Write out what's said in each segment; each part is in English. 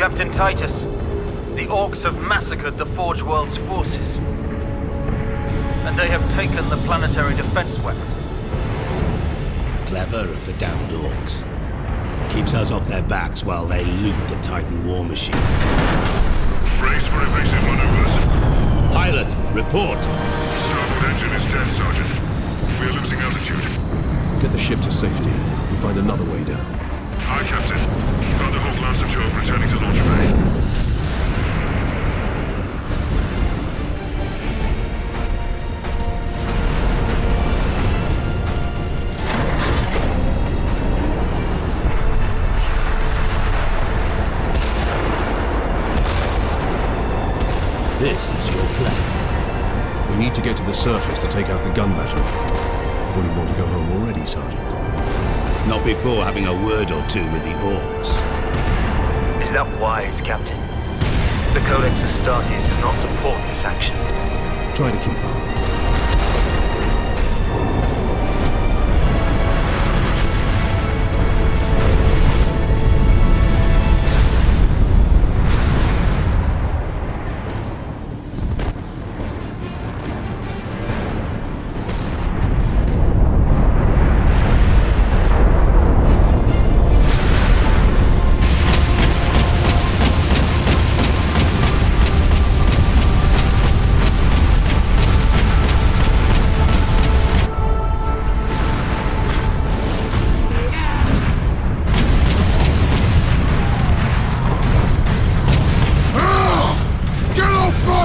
Captain Titus, the Orcs have massacred the Forge World's forces. And they have taken the planetary defense weapons. Clever of the damned Orcs. Keeps us off their backs while they loot the Titan war machine. Brace for evasive maneuvers. Pilot, report! Starboard engine is dead, Sergeant. We are losing altitude. Get the ship to safety. We'll find another way down. Aye, Captain. Thunderhawk Lancer 12 returning to launch bay. This is your plan. We need to get to the surface to take out the gun battery. Or do you want to go home already, Sergeant? Not before having a word or two with the Orcs. Is that wise, Captain? The Codex Astartes does not support this action. Try to keep up.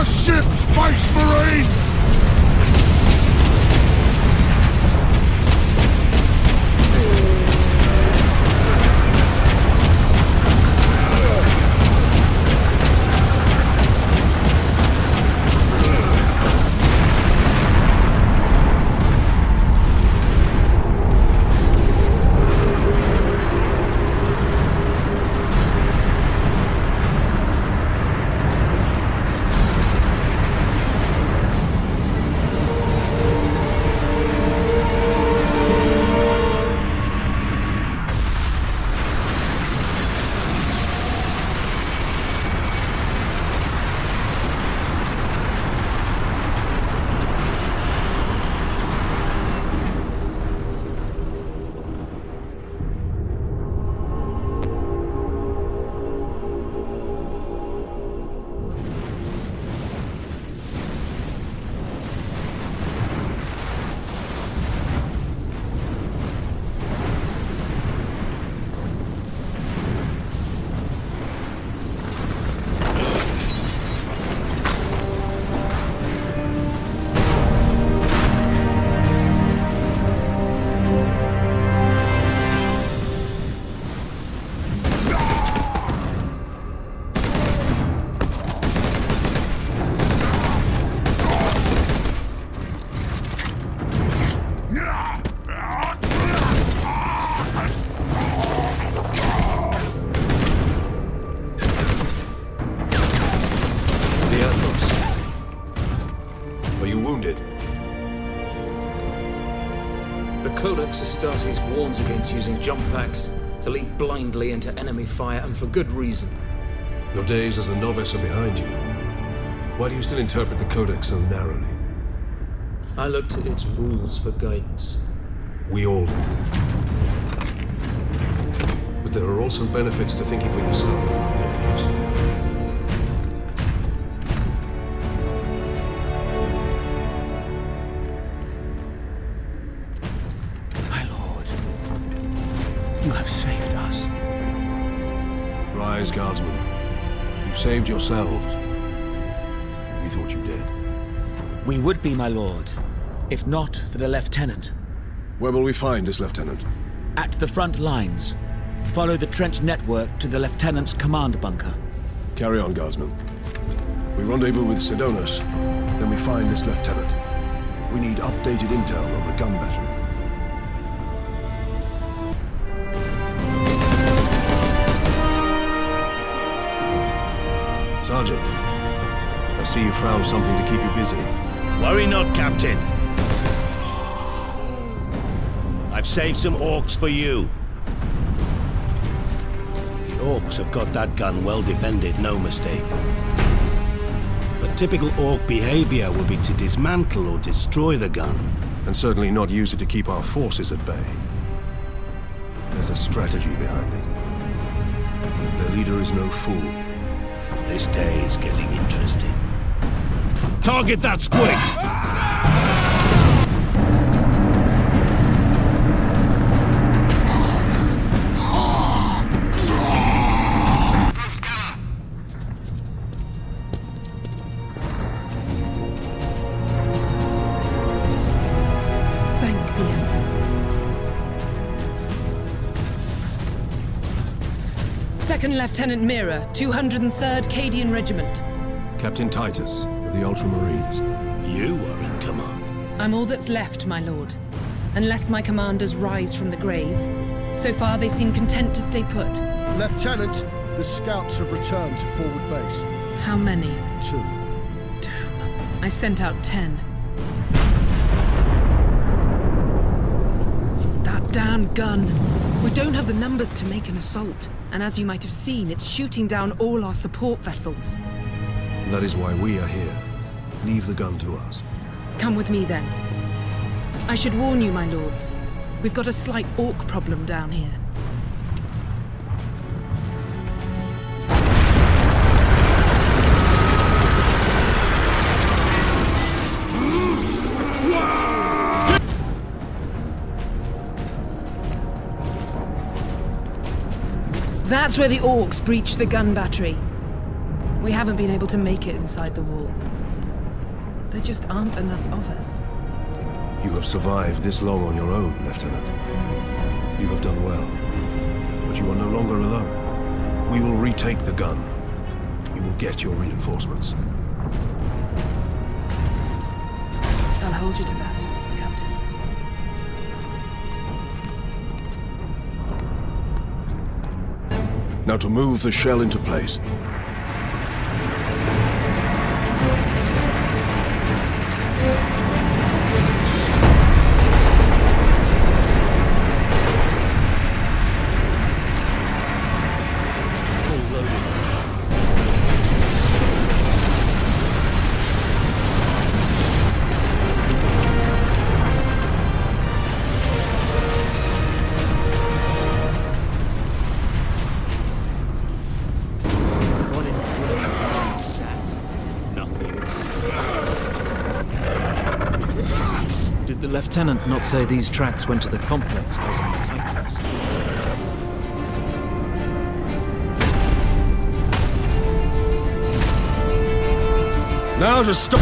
Ship, Space Marine! Codex Astartes warns against using jump packs to leap blindly into enemy fire, and for good reason. Your days as a novice are behind you. Why do you still interpret the Codex so narrowly? I looked at its rules for guidance. We all do. But there are also benefits to thinking for yourself, Davis. You have saved us. Rise, Guardsmen. You saved yourselves. We thought you did. We would be, my lord, if not for the Lieutenant. Where will we find this Lieutenant? At the front lines. Follow the trench network to the Lieutenant's command bunker. Carry on, Guardsmen. We rendezvous with Sidonus, then we find this Lieutenant. We need updated intel on the gun battery. Sergeant, I see you found something to keep you busy. Worry not, Captain. I've saved some Orcs for you. The Orcs have got that gun well defended, no mistake. But typical Orc behavior would be to dismantle or destroy the gun. And certainly not use it to keep our forces at bay. There's a strategy behind it. Their leader is no fool. This day is getting interesting. Target that squig! Second Lieutenant Mira, 203rd Cadian Regiment. Captain Titus, of the Ultramarines. You are in command. I'm all that's left, my lord. Unless my commanders rise from the grave. So far, they seem content to stay put. Lieutenant, the scouts have returned to forward base. How many? 2. Damn. I sent out 10. That damn gun. We don't have the numbers to make an assault. And as you might have seen, it's shooting down all our support vessels. That is why we are here. Leave the gun to us. Come with me, then. I should warn you, my lords. We've got a slight Orc problem down here. That's where the Orcs breached the gun battery. We haven't been able to make it inside the wall. There just aren't enough of us. You have survived this long on your own, Lieutenant. You have done well. But you are no longer alone. We will retake the gun. You will get your reinforcements. I'll hold you to that, Captain. Now to move the shell into place. Did the Lieutenant not say these tracks went to the complex as in the TITUS? Now to stop!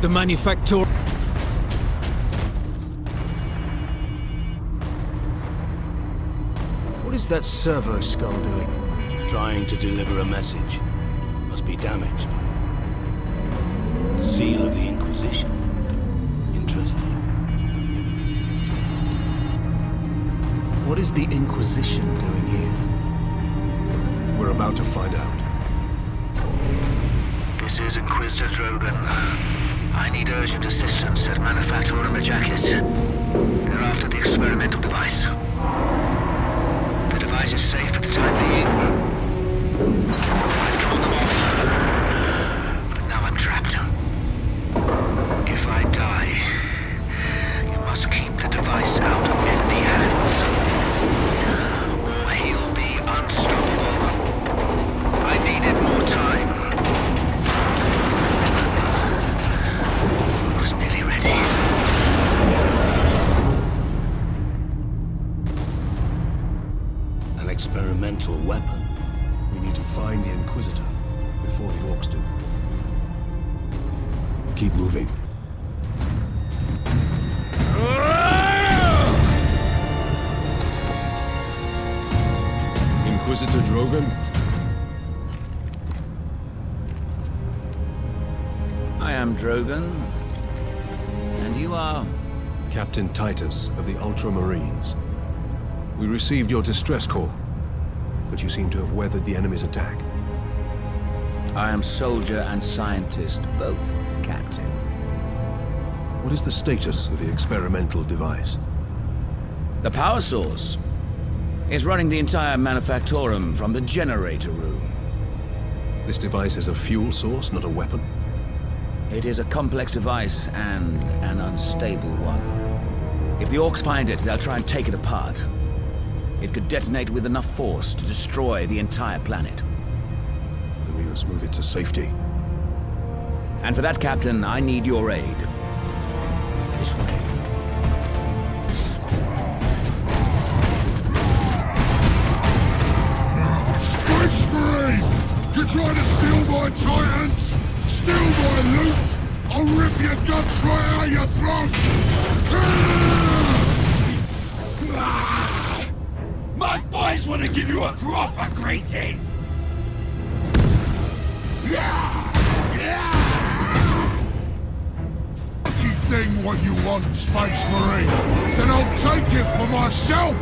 The manufacturer... What is that servo skull doing? Trying to deliver a message. Must be damaged. The seal of the Inquisition. Interesting. What is the Inquisition doing here? We're about to find out. This is Inquisitor Drogan. I need urgent assistance at Manufacturer Majakis. They're after the experimental device. The device is safe for the time being. I've drawn them off. But now I'm trapped. If I die, you must keep the device out of enemy hands. Or he'll be unstoppable. I needed more time. Experimental weapon. We need to find the Inquisitor before the Orcs do. Keep moving. Inquisitor Drogon? I am Drogon. And you are? Captain Titus of the Ultramarines. We received your distress call, but you seem to have weathered the enemy's attack. I am soldier and scientist, both, Captain. What is the status of the experimental device? The power source is running the entire manufactorum from the generator room. This device is a fuel source, not a weapon? It is a complex device and an unstable one. If the Orcs find it, they'll try and take it apart. It could detonate with enough force to destroy the entire planet. Then we must move it to safety. And for that, Captain, I need your aid. This way. SPACE MARIEN! You trying to steal my Titans? Steal my loot? I'll rip your guts right out your throat! My boys want to give you a proper greeting! Lucky thing what you want, Space Marine! Then I'll take it for myself!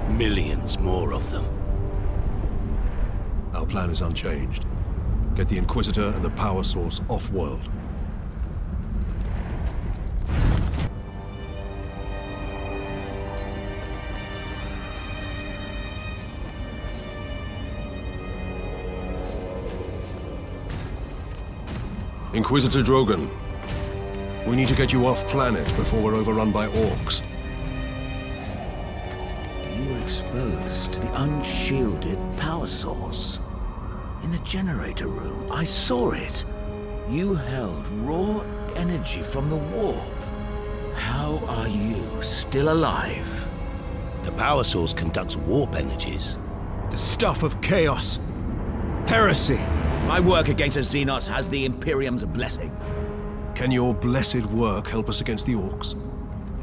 Millions more of them. Our plan is unchanged. Get the Inquisitor and the power source off-world. Inquisitor Drogon, we need to get you off-planet before we're overrun by Orcs. You were exposed to the unshielded power source. In the generator room, I saw it. You held raw energy from the warp. How are you still alive? The power source conducts warp energies. The stuff of chaos. Heresy. My work against the Xenos has the Imperium's blessing. Can your blessed work help us against the Orcs?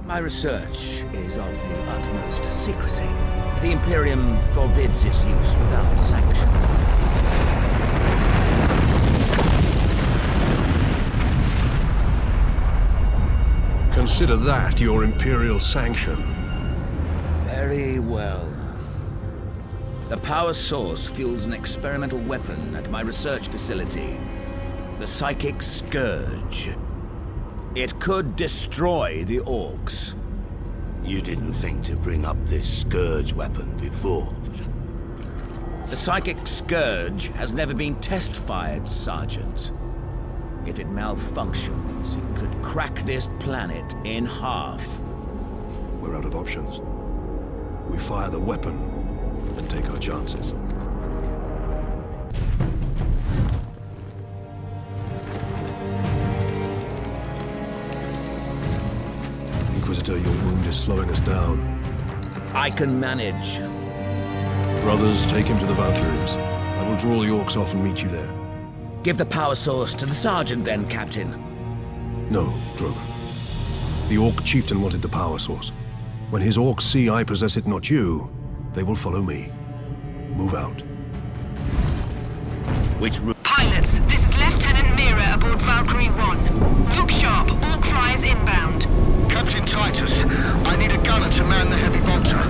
My research is of the utmost secrecy. The Imperium forbids its use without sanction. Consider that your Imperial sanction. Very well. The power source fuels an experimental weapon at my research facility. The Psychic Scourge. It could destroy the Orcs. You didn't think to bring up this Scourge weapon before. The Psychic Scourge has never been test-fired, Sergeant. If it malfunctions, it could crack this planet in half. We're out of options. We fire the weapon and take our chances. Inquisitor, your wound is slowing us down. I can manage. Brothers, take him to the Valkyries. I will draw the Orcs off and meet you there. Give the power source to the Sergeant then, Captain. No, Drogon. The Orc chieftain wanted the power source. When his Orcs see I possess it, not you, they will follow me. Move out. Which route? Pilots, this is Lieutenant Mira aboard Valkyrie 1. Look sharp, Orc flyers inbound. Captain Titus, I need a gunner to man the heavy bolter.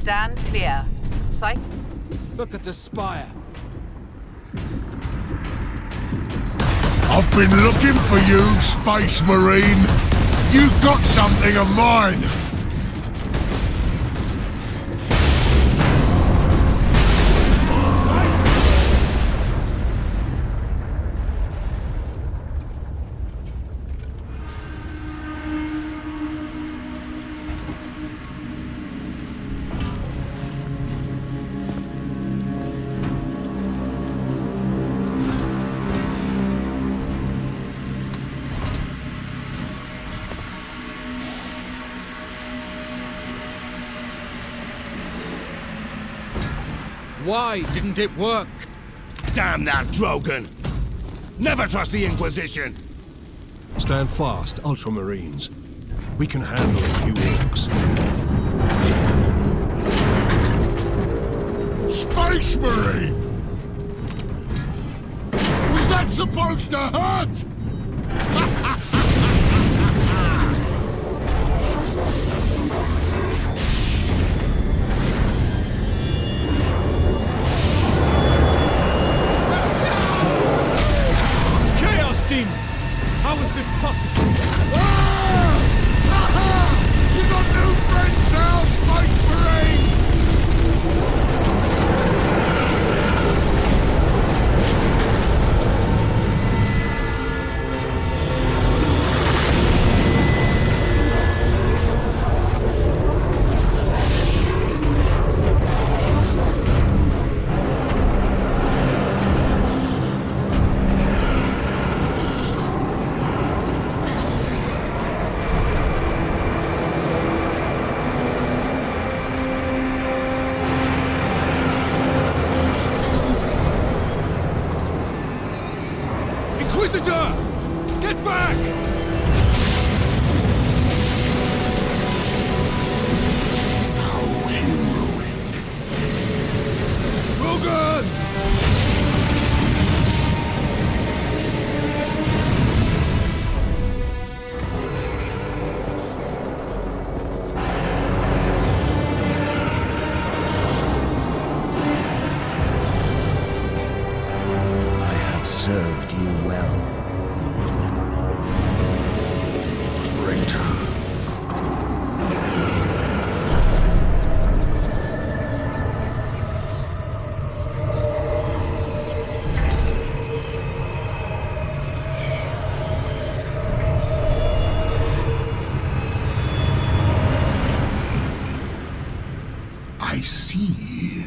Stand clear. Sight. Look at the spire. I've been looking for you, Space Marine. You got something of mine. Why didn't it work? Damn that Drogon! Never trust the Inquisition! Stand fast, Ultramarines. We can handle a few orcs. Space Marine! Was that supposed to hurt? Demons! How is this possible? You got new friends now, Space Marine! Inquisitor! Get back! How heroic. Drogon! Served you well, Lord Mineral. Traitor. I see.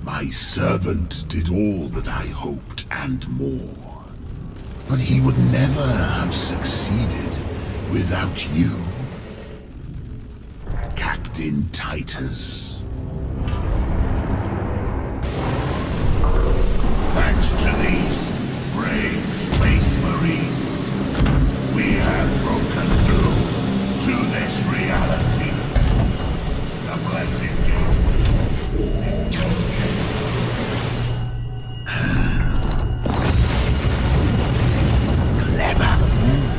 My servant did all that I hoped and more. But he would never have succeeded without you, Captain Titus. Thanks to these brave Space Marines, we have broken through to this reality. The blessed gateway. Clever fool.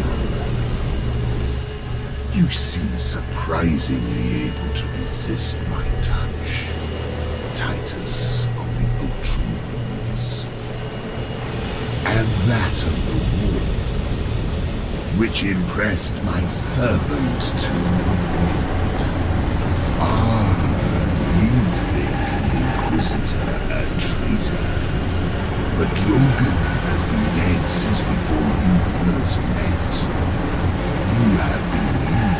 You seem surprisingly able to resist my touch, Titus of the Ultramarines. And that of the war, which impressed my servant to no end. You think the Inquisitor a traitor, but Drogon has been dead since before you first met. You have been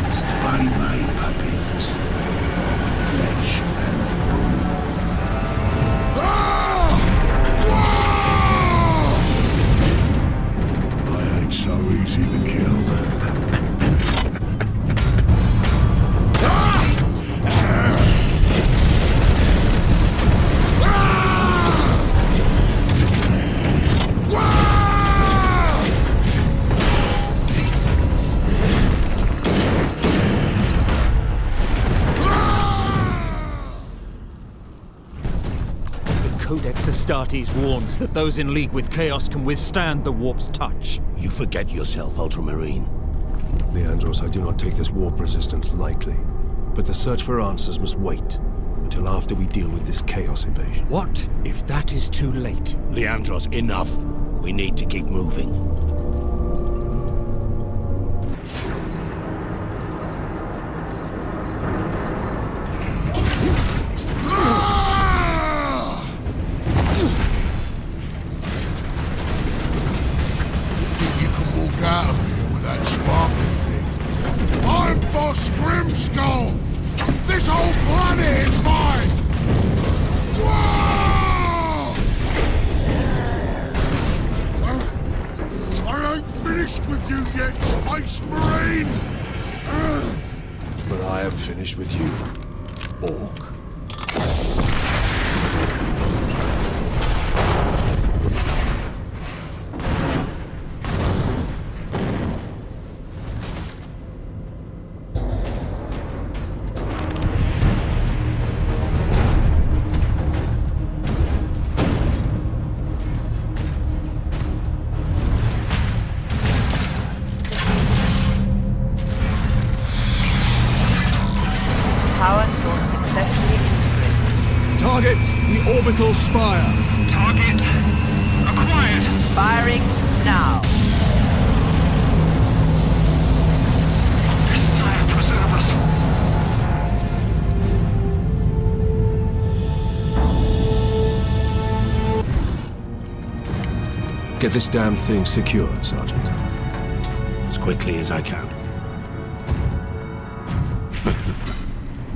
used by my puppet of flesh and bone. I ain't so easy to kill. Codex Astartes warns that those in league with Chaos can withstand the warp's touch. You forget yourself, Ultramarine. Leandros, I do not take this warp resistance lightly. But the search for answers must wait. until after we deal with this Chaos invasion. What if that is too late? Leandros, enough. We need to keep moving. You can walk out of here with that sparkly thing. I'm Boss Grimskull! This whole planet is mine! Whoa! I ain't finished with you yet, Space Marine! But I am finished with you, Orc. Target the orbital spire. Target acquired. Firing now. Sire, preserve us. Get this damn thing secured, Sergeant. As quickly as I can.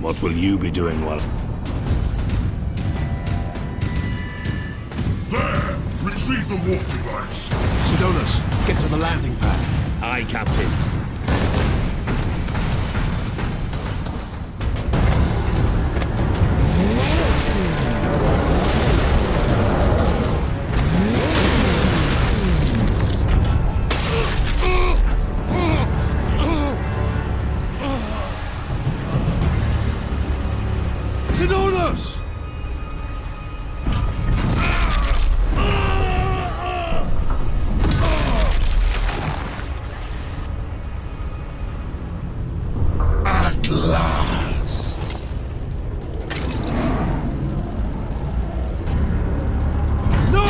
What will you be doing while... There! Retrieve the warp device. Sidonus, get to the landing pad. Aye, Captain. Sidonus! At last! No!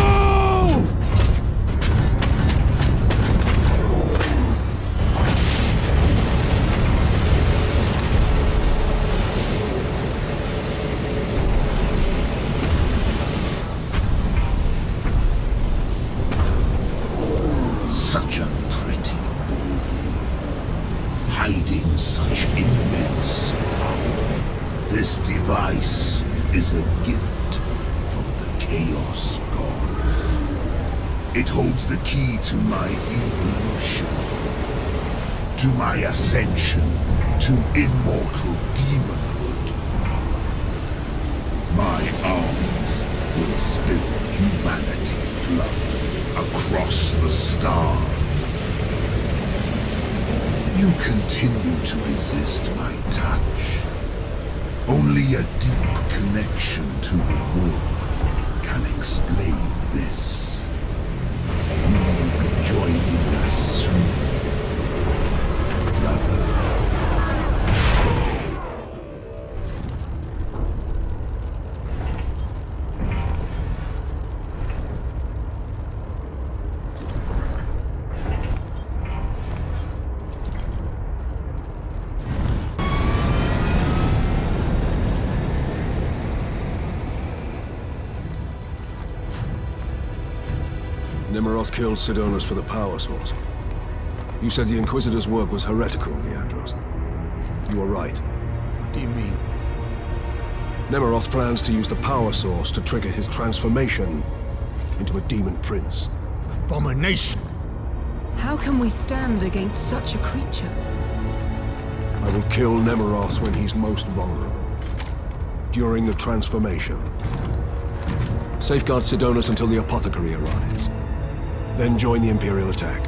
Such a pretty bauble, hiding such immense power. This device is a gift from the Chaos Gods. It holds the key to my evolution, to my ascension to immortal demonhood. My armies will spill humanity's blood across the stars. You continue to resist my touch. Only a deep connection to the warp can explain this. Will you be joining us soon, brother? Nemeroth killed Sidonus for the power source. You said the Inquisitor's work was heretical, Leandros. You were right. What do you mean? Nemeroth plans to use the power source to trigger his transformation into a demon prince. Abomination! How can we stand against such a creature? I will kill Nemeroth when he's most vulnerable. During the transformation. Safeguard Sidonus until the apothecary arrives. Then join the Imperial attack.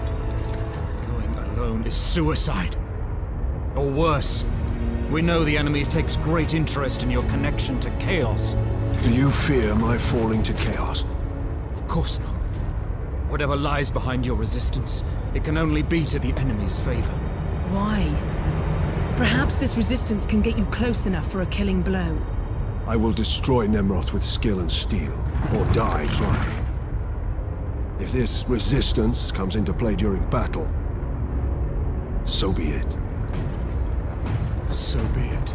Going alone is suicide. Or worse, we know the enemy takes great interest in your connection to Chaos. Do you fear my falling to Chaos? Of course not. Whatever lies behind your resistance, it can only be to the enemy's favor. Why? Perhaps this resistance can get you close enough for a killing blow. I will destroy Nemroth with skill and steel, or die trying. If this resistance comes into play during battle, so be it. So be it.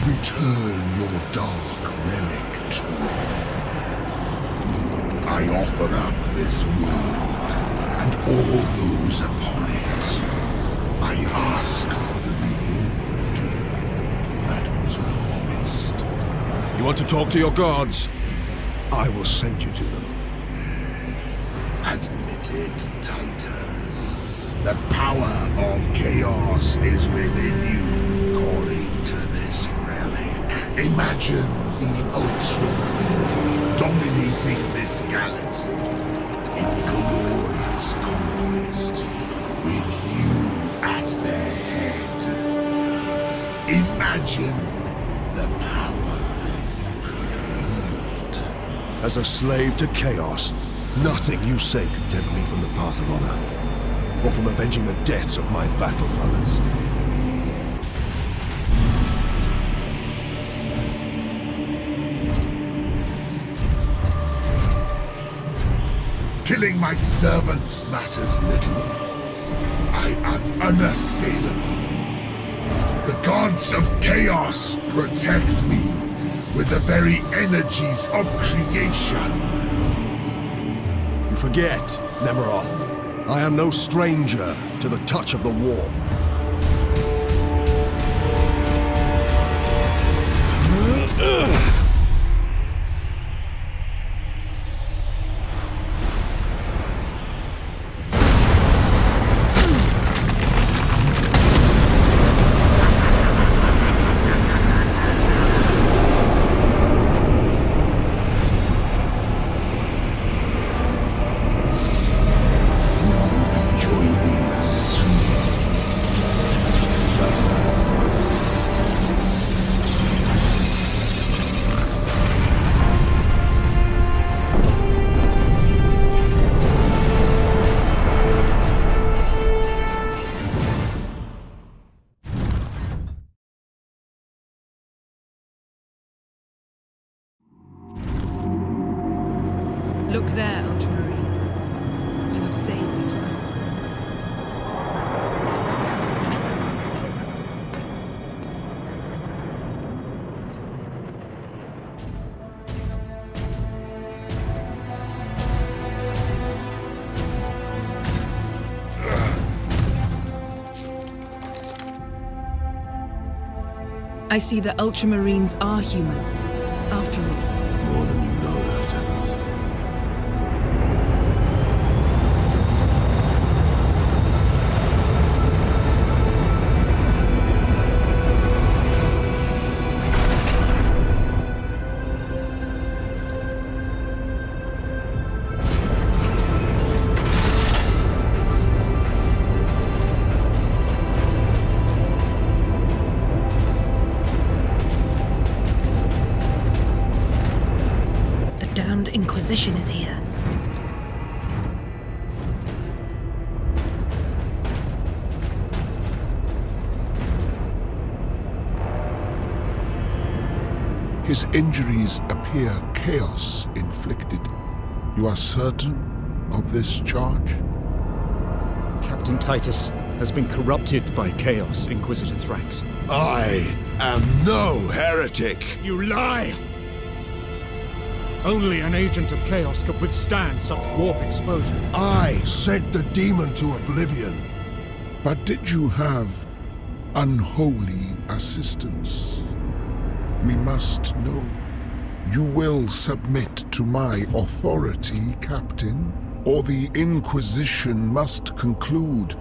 Return your dark relic to me. I offer up this world and all those upon it. I ask for the reward that was promised. You want to talk to your gods? I will send you to them. Admitted, Titus. The power of chaos is within you, calling to this relic. Imagine the Ultramarines dominating this galaxy in glorious conquest, with you at their head. Imagine the power you could wield. As a slave to chaos, nothing you say could tempt me from the path of honor, or from avenging the deaths of my battle brothers. Killing my servants matters little. I am unassailable. The gods of chaos protect me with the very energies of creation. You forget, Nemroth. I am no stranger to the touch of the warp. Look there, Ultramarine. You have saved this world. I see the Ultramarines are human, after all. More than you know, Lieutenant. Inquisition is here. His injuries appear chaos inflicted. You are certain of this charge? Captain Titus has been corrupted by chaos, Inquisitor Thrax. I am no heretic! You lie! Only an agent of chaos could withstand such warp exposure. I sent the demon to oblivion. But did you have unholy assistance? We must know. You will submit to my authority, Captain, or the Inquisition must conclude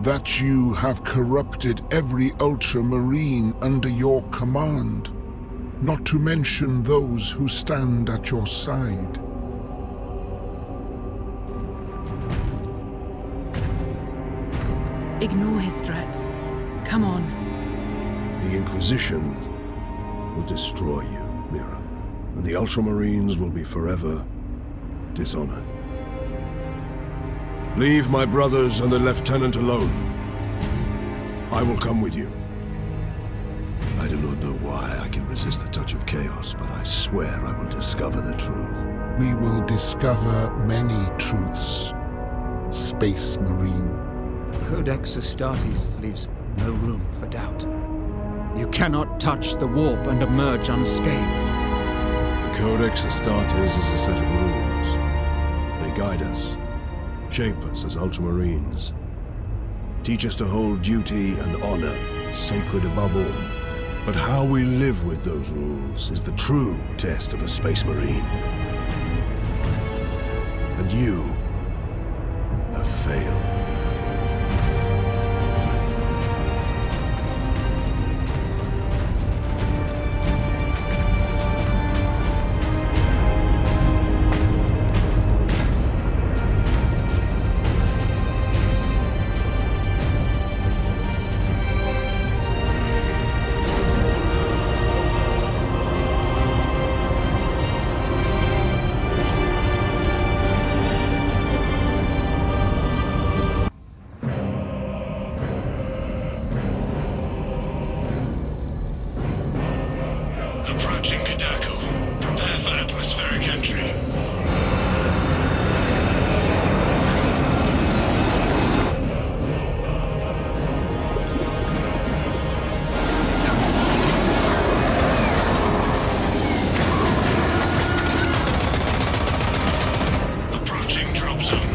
that you have corrupted every Ultramarine under your command, not to mention those who stand at your side. Ignore his threats. Come on. The Inquisition will destroy you, Mira, and the Ultramarines will be forever dishonored. Leave my brothers and the Lieutenant alone. I will come with you. I do not know why I can resist the touch of chaos, but I swear I will discover the truth. We will discover many truths, Space Marine. Codex Astartes leaves no room for doubt. You cannot touch the warp and emerge unscathed. The Codex Astartes is a set of rules. They guide us, shape us as Ultramarines, teach us to hold duty and honor sacred above all. But how we live with those rules is the true test of a Space Marine. And you have failed. Approaching Kadako. Prepare for atmospheric entry. Approaching drop zone.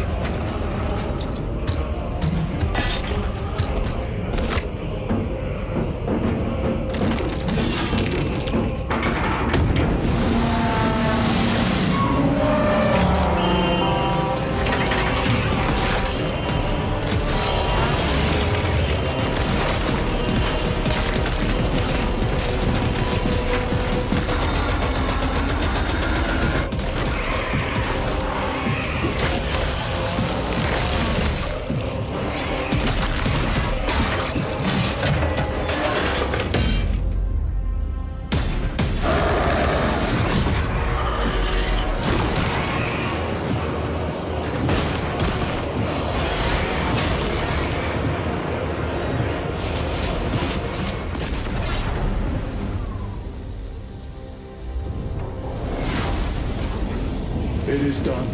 It is done.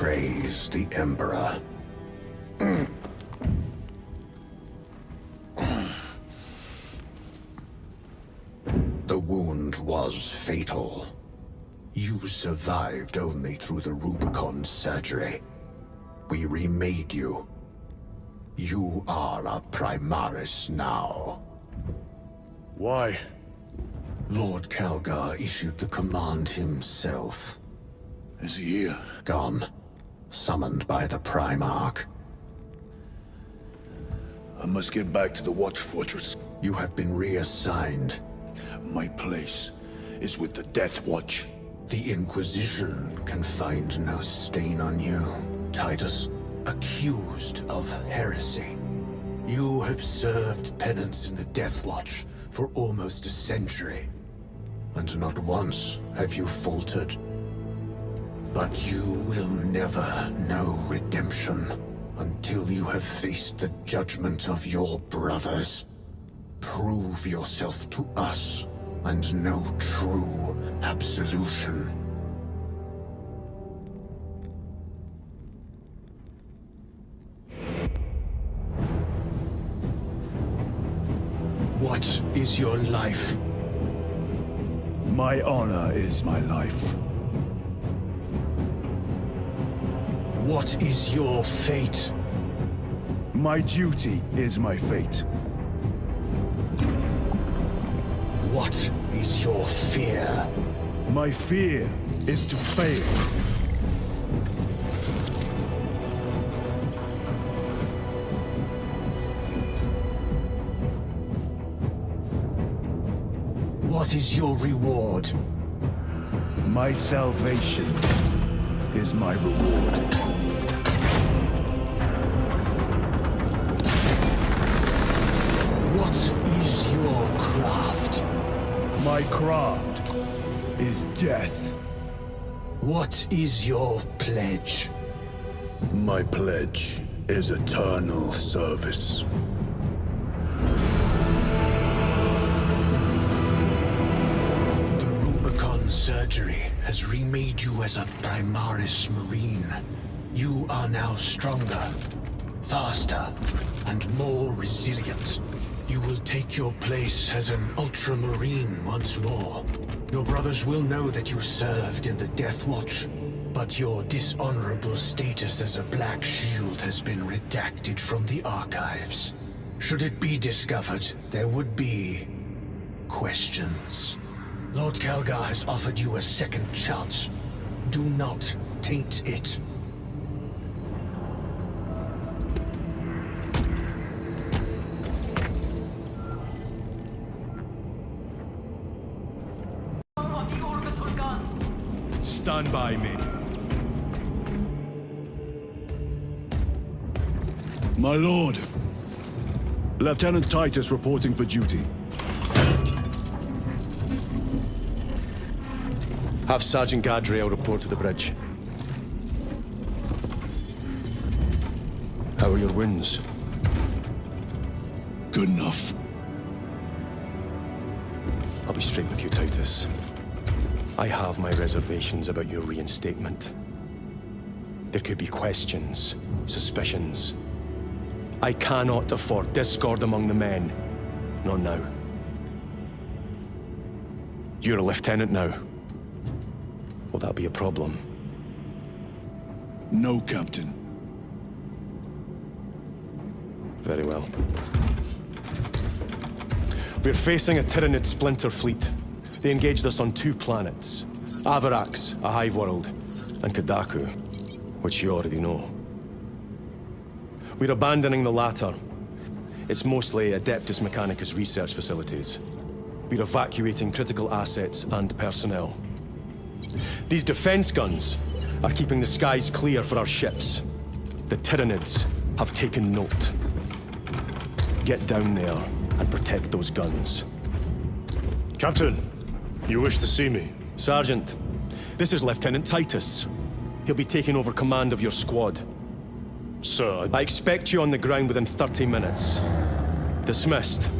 praise the Emperor. The wound was fatal. You survived only through the Rubicon surgery. We remade you. You are a Primaris now. Why? Lord Calgar issued the command himself. Is he here? Gone. Summoned by the Primarch. I must get back to the Watch Fortress. You have been reassigned. My place is with the Death Watch. The Inquisition can find no stain on you, Titus. Accused of heresy. You have served penance in the Death Watch for almost a century. And not once have you faltered. But you will never know redemption until you have faced the judgment of your brothers. Prove yourself to us and know true absolution. What is your life? My honor is my life. What is your fate? My duty is my fate. What is your fear? My fear is to fail. What is your reward? My salvation is my reward. What is your craft? My craft is death. What is your pledge? My pledge is eternal service. The Rubicon surgery has remade you as a Primaris Marine. You are now stronger, faster, and more resilient. You will take your place as an Ultramarine once more. Your brothers will know that you served in the Death Watch, but your dishonorable status as a Black Shield has been redacted from the archives. Should it be discovered, there would be questions. Lord Calgar has offered you a second chance. Do not taint it. Stand by me. My lord. Lieutenant Titus reporting for duty. Have Sergeant Gadriel report to the bridge. How are your wounds? Good enough. I'll be straight with you, Titus. I have my reservations about your reinstatement. There could be questions, suspicions. I cannot afford discord among the men. Not now. You're a lieutenant now. Will that be a problem? No, Captain. Very well. We're facing a Tyranid splinter fleet. They engaged us on 2 planets. Avarax, a hive world, and Kadaku, which you already know. We're abandoning the latter. It's mostly Adeptus Mechanicus research facilities. We're evacuating critical assets and personnel. These defense guns are keeping the skies clear for our ships. The Tyranids have taken note. Get down there and protect those guns. Captain, you wish to see me? Sergeant, this is Lieutenant Titus. He'll be taking over command of your squad. Sir, I expect you on the ground within 30 minutes. Dismissed.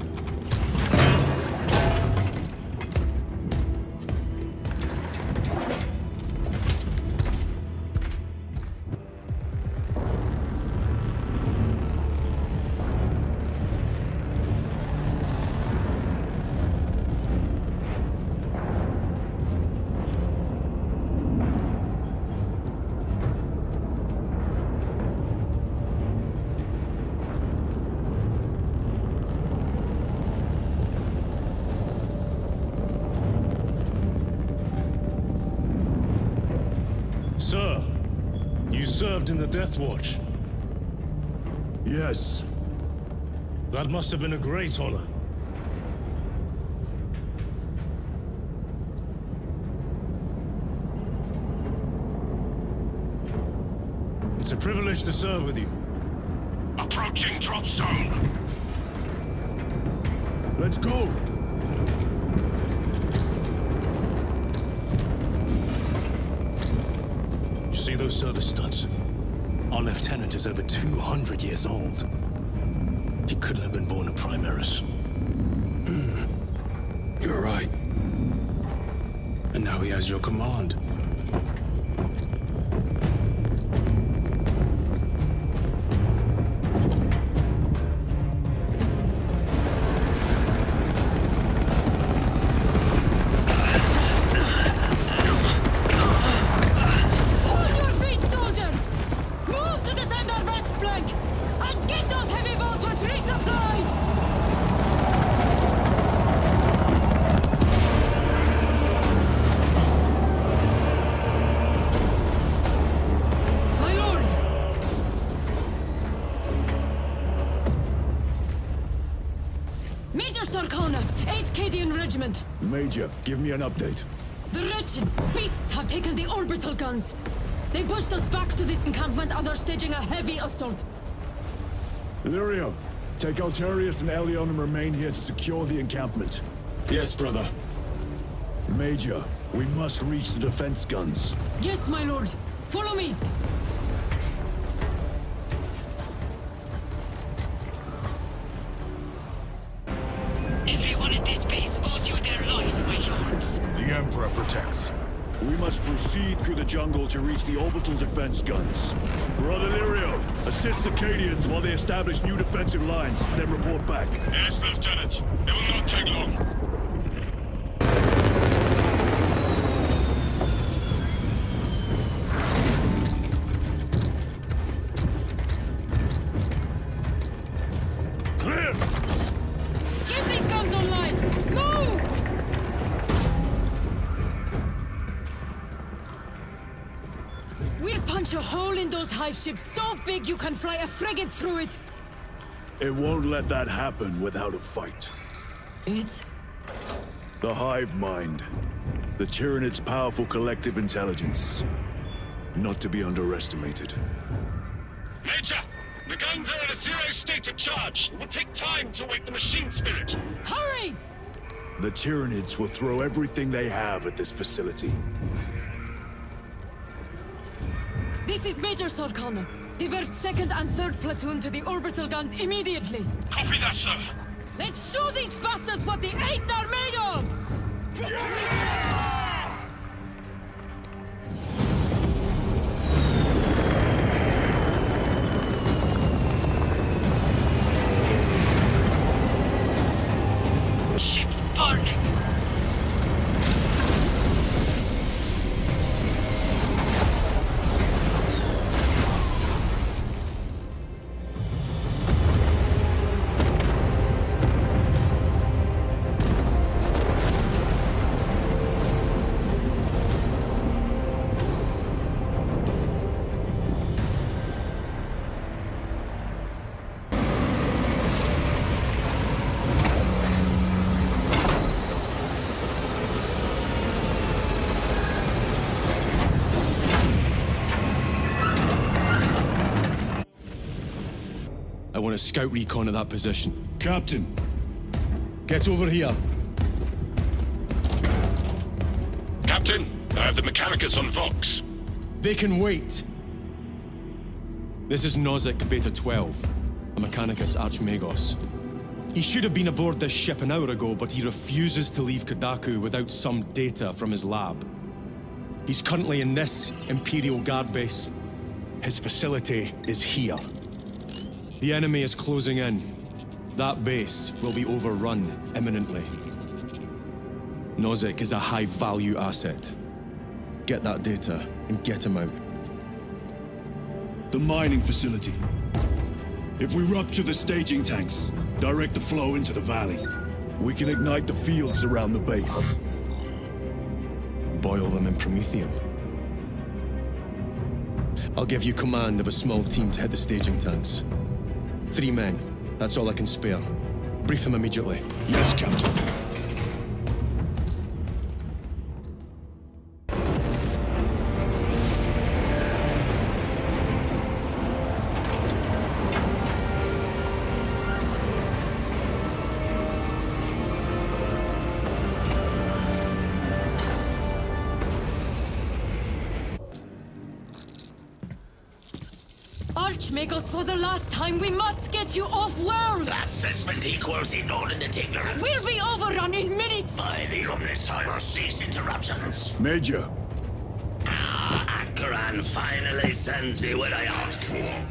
Sir, you served in the Death Watch. Yes. That must have been a great honor. It's a privilege to serve with you. Approaching drop zone. Let's go! You see those service studs? Our lieutenant is over 200 years old. He couldn't have been born a Primaris. You're right. And now he has your command. Major, give me an update. The wretched beasts have taken the orbital guns. They pushed us back to this encampment and are staging a heavy assault. Illyrio, take Altarius and Elion and remain here to secure the encampment. Yes, brother. Major, we must reach the defense guns. Yes, my lord. Follow me. Everyone at this base owes you their life, my lords. The Emperor protects. We must proceed through the jungle to reach the orbital defense guns. Brother Illyrio, assist the Cadians while they establish new defensive lines, then report back. Yes, Lieutenant. It will not take long. A hole in those hive ships so big you can fly a frigate through it. It won't let that happen without a fight. It's the hive mind. The Tyranid's powerful collective intelligence. Not to be underestimated. Major! The guns are in a zero state of charge. It will take time to wake the machine spirit. Hurry! The Tyranids will throw everything they have at this facility. This is Major Sorkana. Divert 2nd and 3rd platoon to the orbital guns immediately. Copy that, sir. Let's show these bastards what the 8th are made of! Ship's burning. I want a scout recon of that position. Captain! Get over here! Captain, I have the Mechanicus on Vox. They can wait! This is Nozick Beta 12, a Mechanicus Archmagos. He should have been aboard this ship an hour ago, but he refuses to leave Kadaku without some data from his lab. He's currently in this Imperial Guard base. His facility is here. The enemy is closing in. That base will be overrun imminently. Nozick is a high-value asset. Get that data and get him out. The mining facility. If we rupture the staging tanks, direct the flow into the valley, we can ignite the fields around the base. Boil them in promethium. I'll give you command of a small team to hit the staging tanks. 3 men. That's all I can spare. Brief them immediately. Yes, Captain. Archmagos, for the last time, we must get you off-world! Assessment equals inordinate ignorance. We'll be overrun in minutes! By the Omnissiah, cease interruptions. Major. Akran finally sends me what I asked for.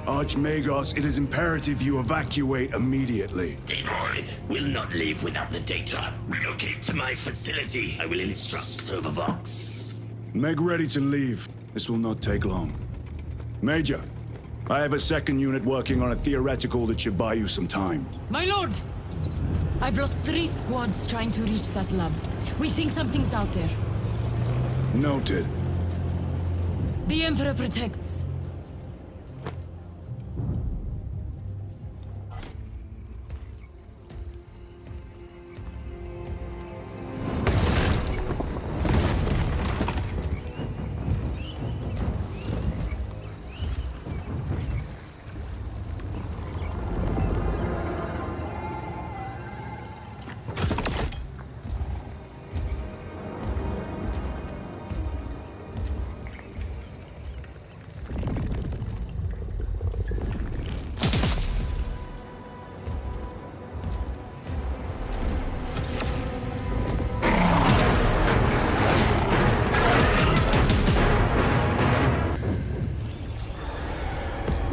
Archmagos, it is imperative you evacuate immediately. Denoid will not leave without the data. Relocate to my facility. I will instruct over Vox. Make ready to leave. This will not take long. Major, I have a second unit working on a theoretical that should buy you some time. My lord! I've lost 3 squads trying to reach that lab. We think something's out there. Noted. The Emperor protects.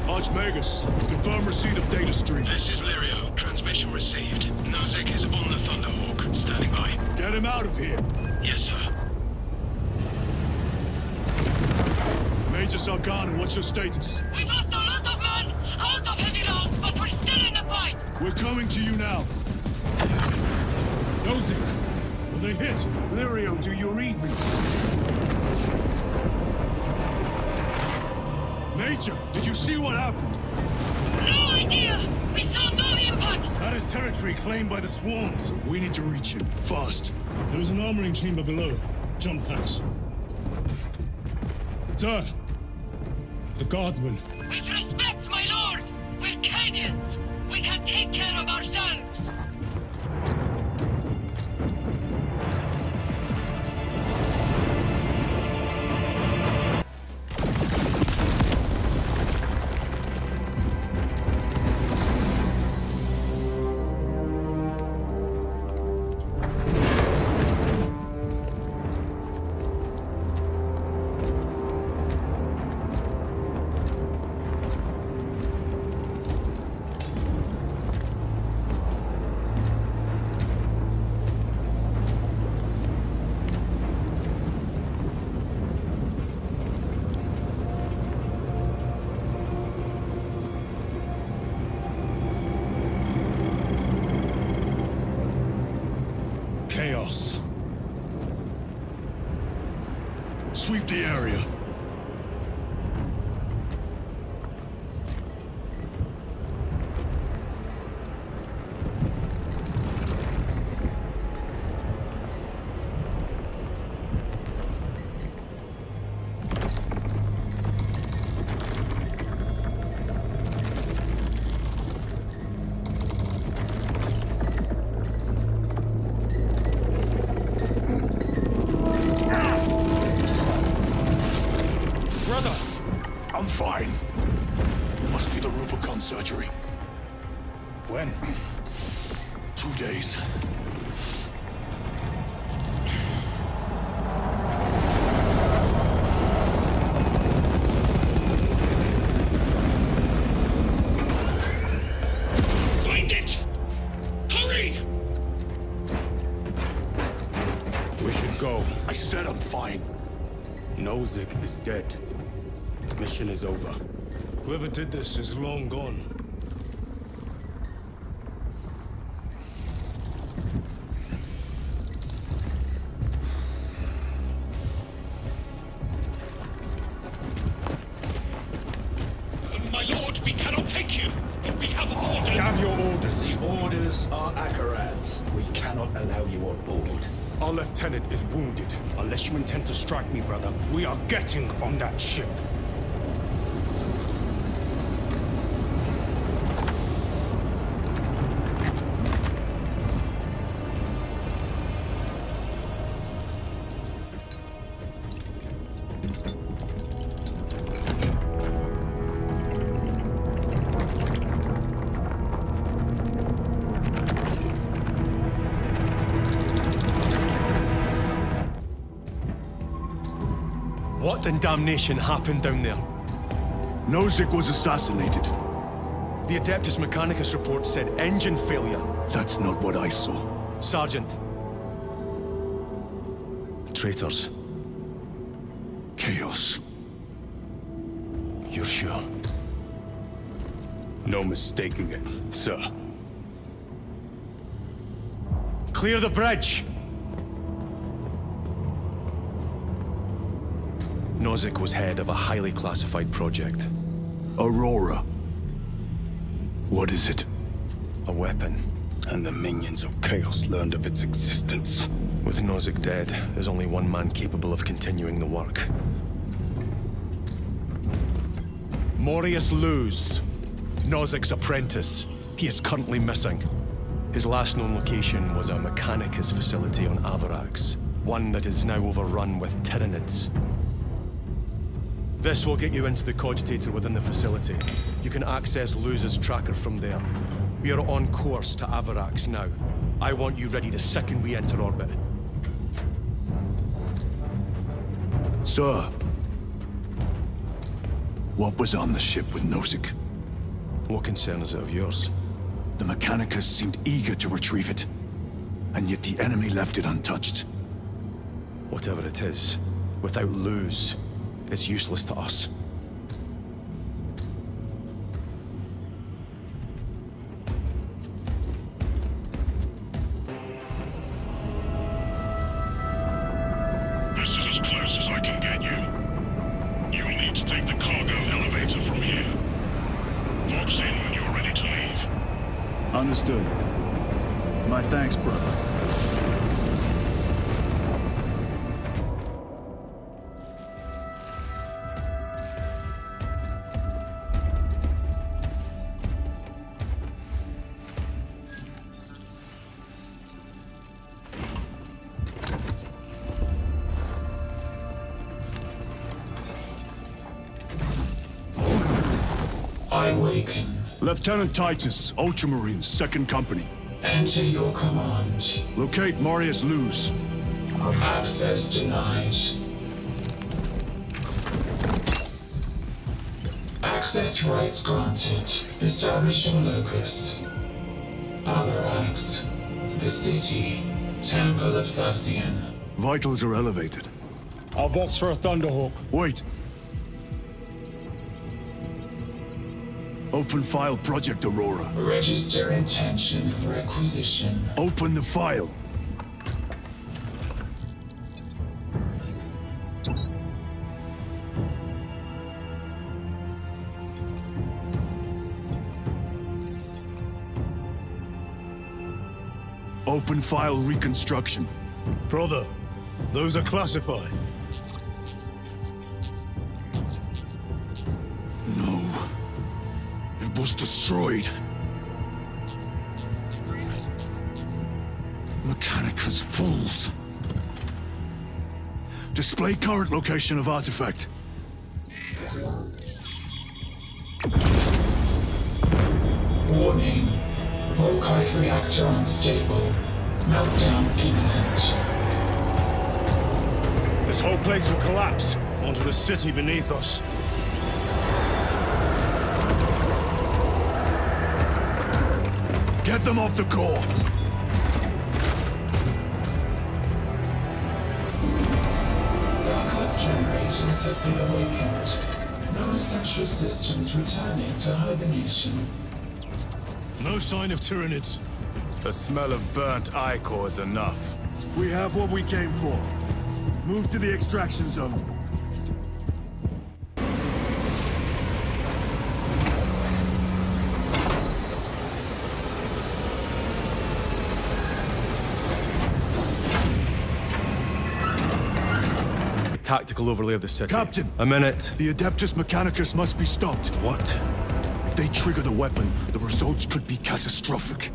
Archmagus, confirm receipt of data stream. This is Lirio. Transmission received. Nozek is on the Thunderhawk. Standing by. Get him out of here. Yes, sir. Major Sargana, what's your status? We've lost a lot of men out of heavy rounds, but we're still in the fight! We're coming to you now. Nozek, will they hit? Lirio, do you read me? Major, did you see what happened? No idea! We saw no impact! That is territory claimed by the swarms. We need to reach him, fast. There is an armoring chamber below. Jump packs. Sir! The guardsmen. With respect, my lord! We're Cadians! We can take care of ourselves! Chaos. Sweep the area. I'm fine. It must be the Rubicon surgery. When? 2 days. Find it! Hurry! We should go. I said I'm fine. Nozick is dead. Mission is over. Whoever did this is long gone. The orders are Akarad's. We cannot allow you on board. Our lieutenant is wounded. Unless you intend to strike me, brother, we are getting on that ship. What in damnation happened down there? Nozick was assassinated. The Adeptus Mechanicus report said engine failure. That's not what I saw. Sergeant. Traitors. Chaos. You're sure? No mistaking it, sir. Clear the bridge! Nozick was head of a highly classified project. Aurora. What is it? A weapon. And the minions of Chaos learned of its existence. With Nozick dead, there's only one man capable of continuing the work. Morius Luz, Nozick's apprentice. He is currently missing. His last known location was a Mechanicus facility on Avarax, one that is now overrun with Tyranids. This will get you into the cogitator within the facility. You can access Luz's tracker from there. We are on course to Avarax now. I want you ready the second we enter orbit. Sir. What was on the ship with Nozick? What concern is it of yours? The Mechanicus seemed eager to retrieve it. And yet the enemy left it untouched. Whatever it is, without Luz, it's useless to us. This is as close as I can get you. You will need to take the cargo elevator from here. Vox in when you're ready to leave. Understood. My thanks, brother. I awaken. Lieutenant Titus, Ultramarines, 2nd Company. Enter your command. Locate Morius Luz. Access denied. Access rights granted. Establish your locus. Avarax. The city. Temple of Thasian. Vitals are elevated. I'll box for a Thunderhawk. Wait. Open file Project Aurora. Register intention requisition. Open the file. Open file reconstruction. Brother, those are classified. No. It was destroyed. Mechanicus fools. Display current location of artifact. Warning. Volkite reactor unstable. Meltdown imminent. This whole place will collapse onto the city beneath us. Get them off the core! Backup generators have been awakened. Non-essential systems returning to hibernation. No sign of Tyranids. The smell of burnt ichor is enough. We have what we came for. Move to the extraction zone. tactical overlay of the city. Captain! A minute. The Adeptus Mechanicus must be stopped. What? If they trigger the weapon, the results could be catastrophic.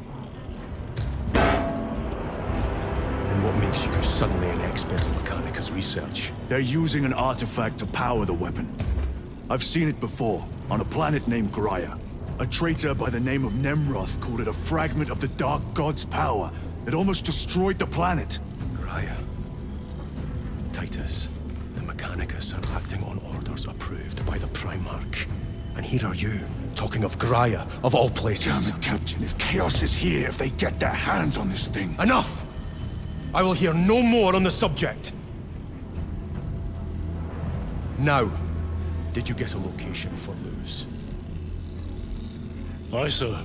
And what makes you suddenly an expert in Mechanicus research? They're using an artifact to power the weapon. I've seen it before, on a planet named Graia. A traitor by the name of Nemroth called it a fragment of the Dark God's power that almost destroyed the planet. Graia. Titus, the Mechanicus are acting on orders approved by the Primarch. And here are you, talking of Graia, of all places. Damn it, Captain. If Chaos is here, if they get their hands on this thing... Enough! I will hear no more on the subject. Now, did you get a location for Luz? Aye, sir.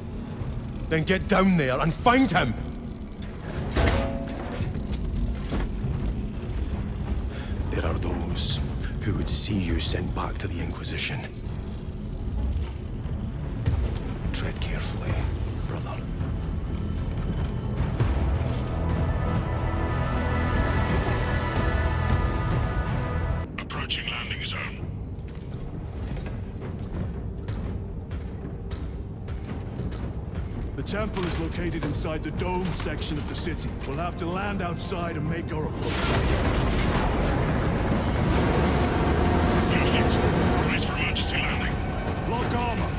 Then get down there and find him! There are those who would see you sent back to the Inquisition. Tread carefully, brother. Approaching landing zone. The temple is located inside the domed section of the city. We'll have to land outside and make our approach. Brace for emergency landing. Lock armor.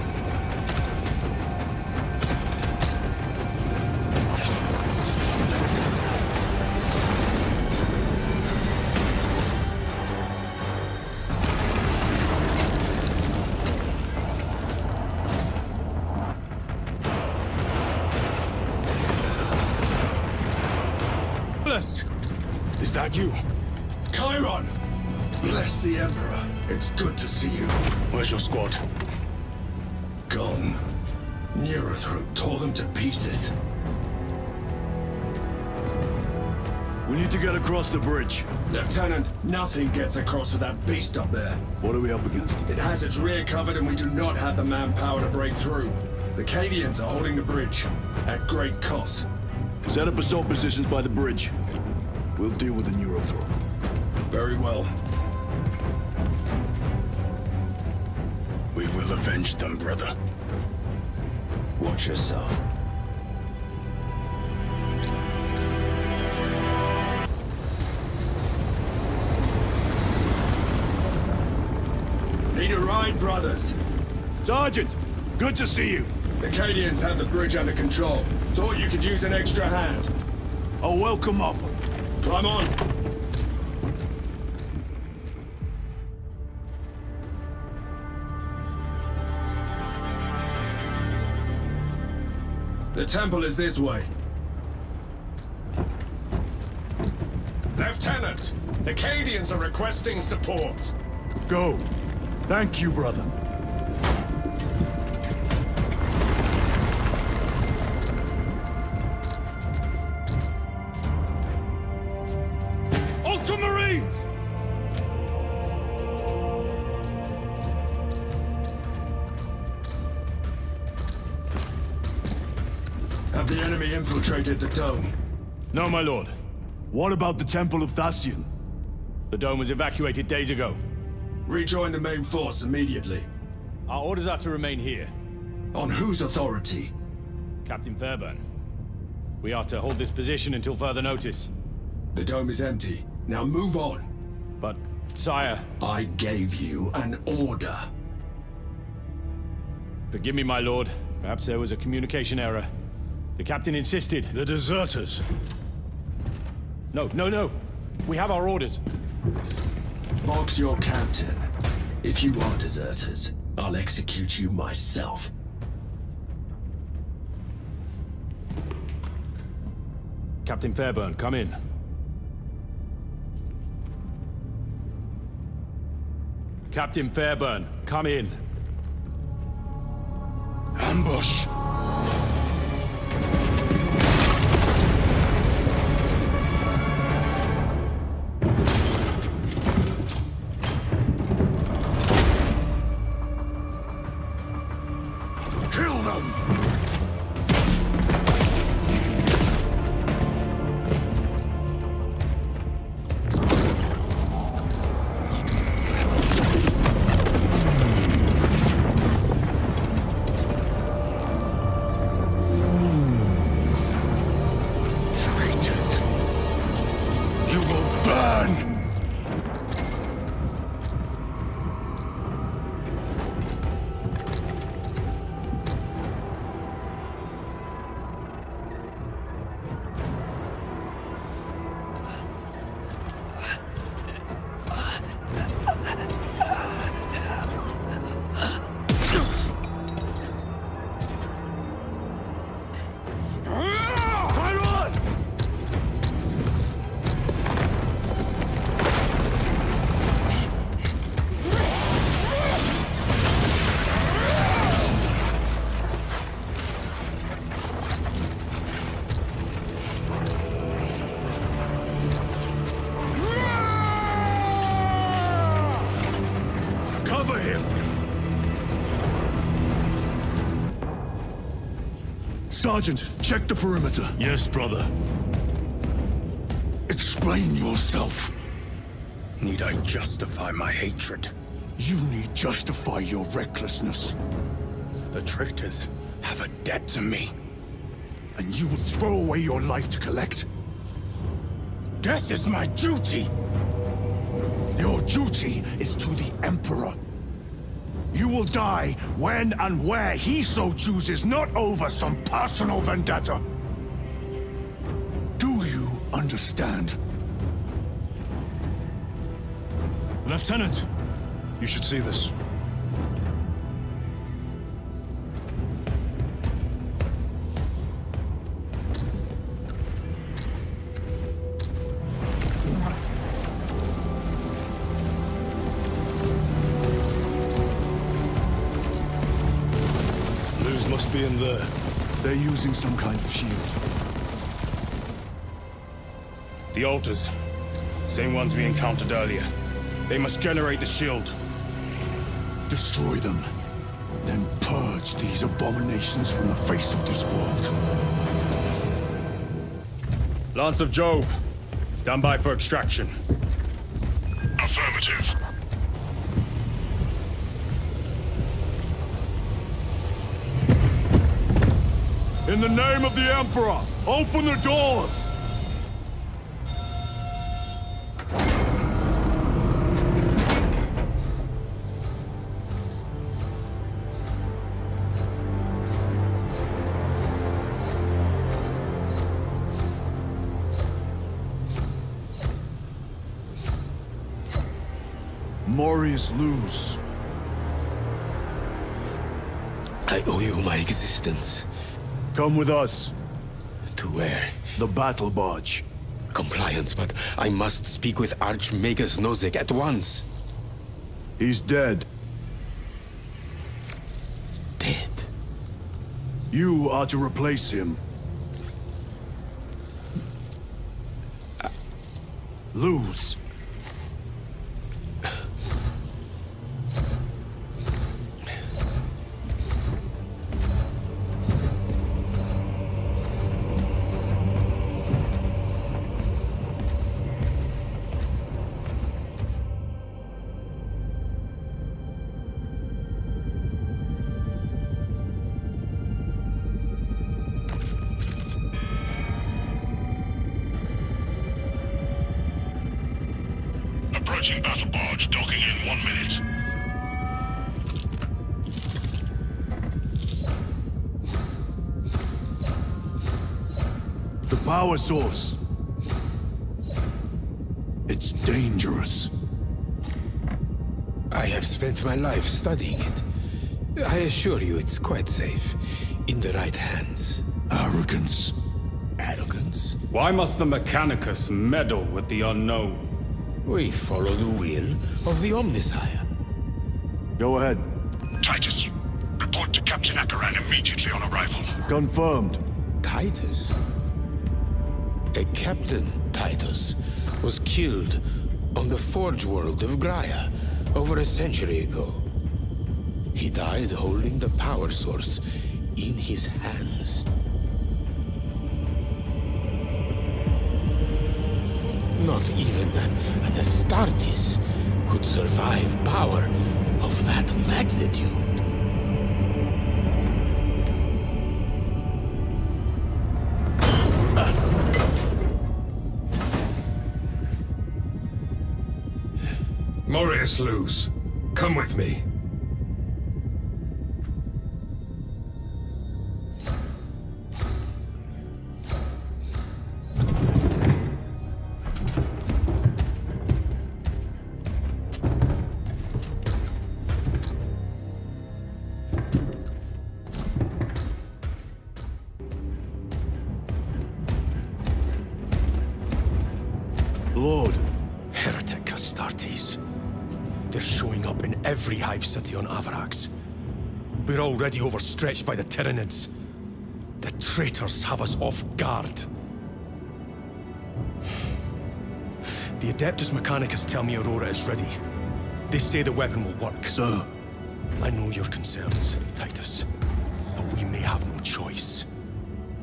Is that you? Chiron! Bless the Emperor. It's good to see you. Where's your squad? Gone. Neurothroat tore them to pieces. We need to get across the bridge. Lieutenant, nothing gets across with that beast up there. What are we up against? It has its rear covered and we do not have the manpower to break through. The Cadians are holding the bridge, at great cost. Set up assault positions by the bridge. We'll deal with the Neurothroat. Very well. We will avenge them, brother. Watch yourself. Need a ride, brothers? Sergeant, good to see you. The Cadians have the bridge under control. Thought you could use an extra hand. A welcome offer. Climb on. The temple is this way. Lieutenant, the Cadians are requesting support. Go. Thank you, brother. Ultramarines! Have the enemy infiltrated the dome? No, my lord. What about the Temple of Thasian? The dome was evacuated days ago. Rejoin the main force immediately. Our orders are to remain here. On whose authority? Captain Fairburn. We are to hold this position until further notice. The dome is empty. Now move on. But, sire... I gave you an order. Forgive me, my lord. Perhaps there was a communication error. The captain insisted. The deserters. No. We have our orders. Vox your captain. If you are deserters, I'll execute you myself. Captain Fairburn, come in. Captain Fairburn, come in. Ambush! Kill them! Sergeant, check the perimeter. Yes, brother. Explain yourself. Need I justify my hatred? You need justify your recklessness. The traitors have a debt to me. And you will throw away your life to collect? Death is my duty! Your duty is to the Emperor. You will die when and where he so chooses, not over some personal vendetta. Do you understand? Lieutenant! You should see this. Luz must be in there. They're using some kind of shield. The altars. Same ones we encountered earlier. They must generate the shield. Destroy them. Then purge these abominations from the face of this world. Lance of Jove, stand by for extraction. Affirmative. In the name of the Emperor, open the doors! Marius Luz. I owe you my existence. Come with us. To where? The battle barge. Compliance, but I must speak with Archmagus Nozick at once. He's dead. Dead? You are to replace him. Luz. Approaching battle barge, docking in 1 minute. The power source. It's dangerous. I have spent my life studying it. I assure you it's quite safe. In the right hands. Arrogance. Arrogance? Why must the Mechanicus meddle with the unknown? We follow the will of the Omnisire. Go ahead. Titus, report to Captain Akaran immediately on arrival. Confirmed. Titus? A Captain Titus was killed on the Forge world of Graia over a century ago. He died holding the power source in his hands. Not even an Astartes could survive power of that magnitude. Marius Luz, come with me. Lord. Heretic Astartes. They're showing up in every hive city on Avarax. We're already overstretched by the Tyranids. The traitors have us off guard. The Adeptus Mechanicus tell me Aurora is ready. They say the weapon will work. Sir. I know your concerns, Titus. But we may have no choice.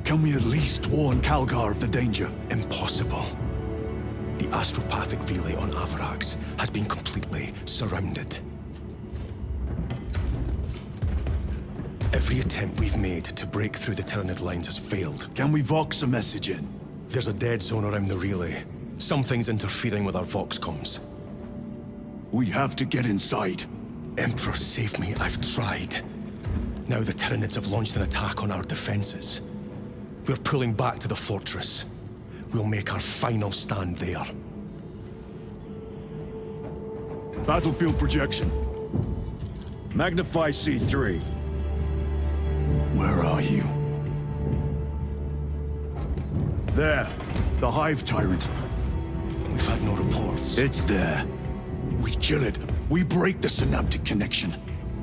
Can we at least warn Calgar of the danger? Impossible. The astropathic relay on Avarax has been completely surrounded. Every attempt we've made to break through the Tyranid lines has failed. Can we Vox a message in? There's a dead zone around the relay. Something's interfering with our Vox comms. We have to get inside. Emperor, save me. I've tried. Now the Tyranids have launched an attack on our defenses. We're pulling back to the fortress. We'll make our final stand there. Battlefield projection. Magnify C3. Where are you? There. The Hive Tyrant. We've had no reports. It's there. We kill it. We break the synaptic connection.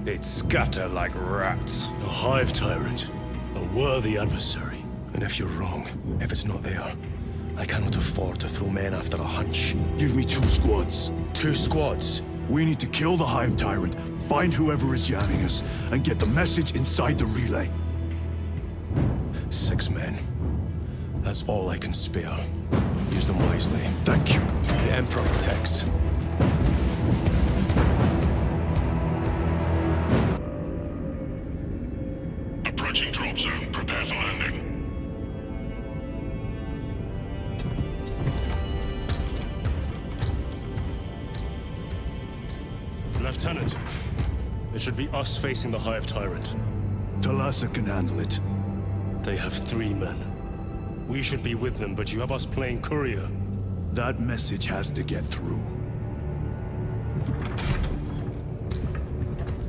They'd scatter like rats. A Hive Tyrant. A worthy adversary. And if you're wrong, if it's not there, I cannot afford to throw men after a hunch. Give me 2 squads. 2 squads? We need to kill the Hive Tyrant, find whoever is jamming us, and get the message inside the relay. 6 men. That's all I can spare. Use them wisely. Thank you. The Emperor protects. Approaching drop zone. Prepare for landing. Lieutenant, it should be us facing the Hive Tyrant. Talassa can handle it. They have 3 men. We should be with them, but you have us playing courier. That message has to get through.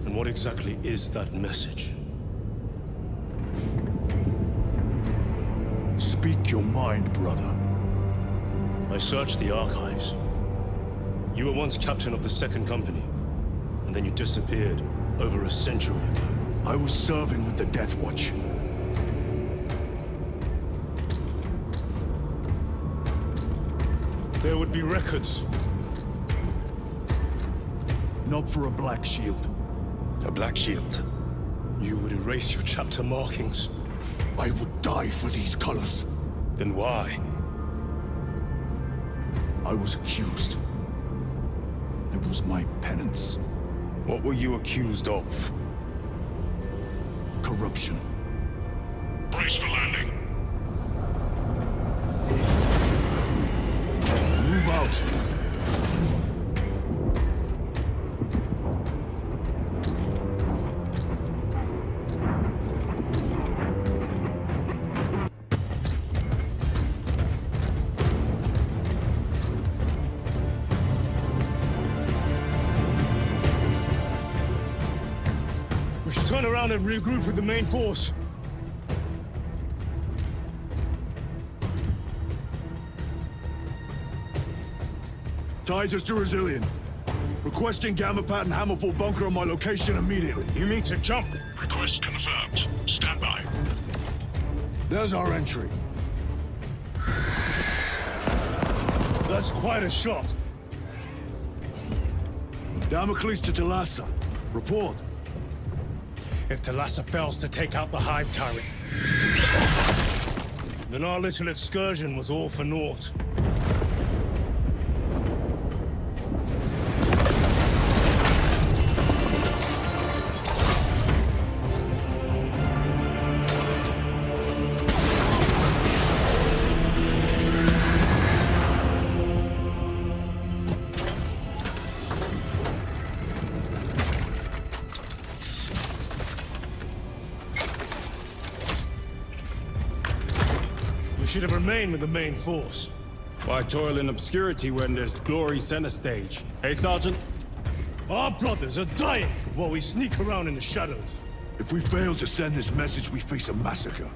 And what exactly is that message? Speak your mind, brother. I searched the archives. You were once captain of the 2nd Company, and then you disappeared over a century ago. I was serving with the Death Watch. There would be records. Not for a Black Shield. A Black Shield? You would erase your chapter markings. I would die for these colors. Then why? I was accused. It was my penance. What were you accused of? Corruption. Brace for landing. Move out. We should turn around and regroup with the main force. TITUS to Resilient. Requesting Gamma Pat and Hammerfall bunker on my location immediately. You mean to jump? Request confirmed. Stand by. There's our entry. That's quite a shot. Damocles to Talassa. Report. If Talassa fails to take out the Hive Tyrant, then our little excursion was all for naught. We should have remained with the main force. Why toil in obscurity when there's glory center stage? Hey, Sergeant? Our brothers are dying while we sneak around in the shadows. If we fail to send this message, we face a massacre.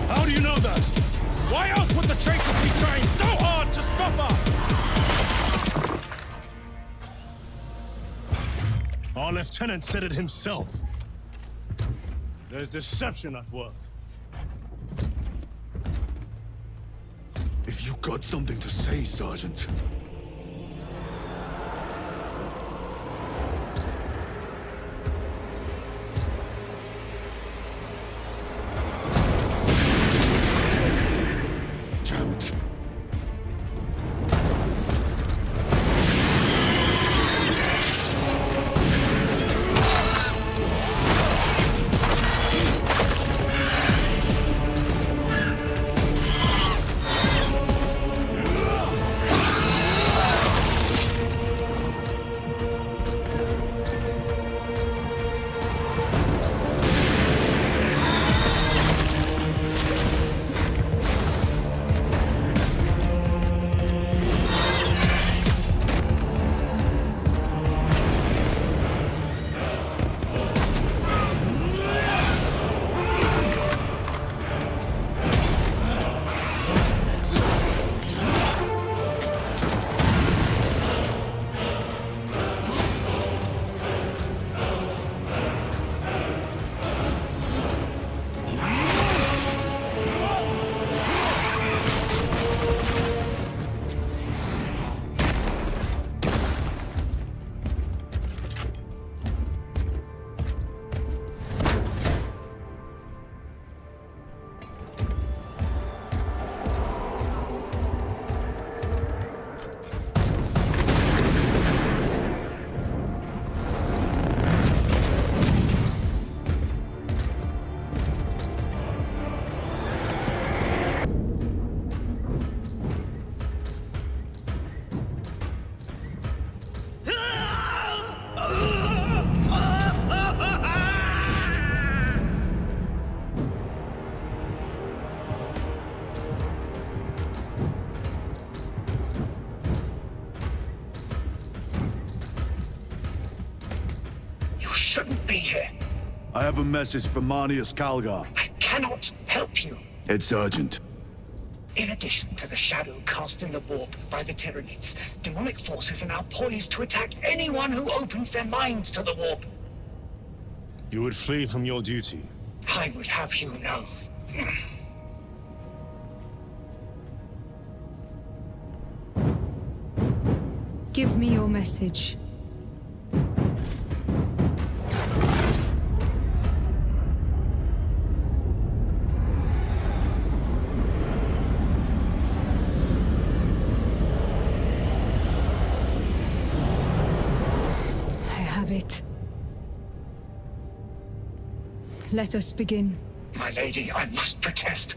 How do you know that? Why else would the traitors be trying so hard to stop us? lieutenant said it himself. There's deception at work. If you got something to say, Sergeant. Damn it. Shouldn't be here. I have a message from Manius Calgar. I cannot help you. It's urgent. In addition to the shadow cast in the warp by the Tyranids, demonic forces are now poised to attack anyone who opens their minds to the warp. You would flee from your duty. I would have you know. Give me your message. It. Let us begin. My lady, I must protest.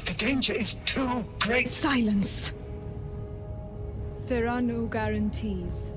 The danger is too great. Silence. There are no guarantees.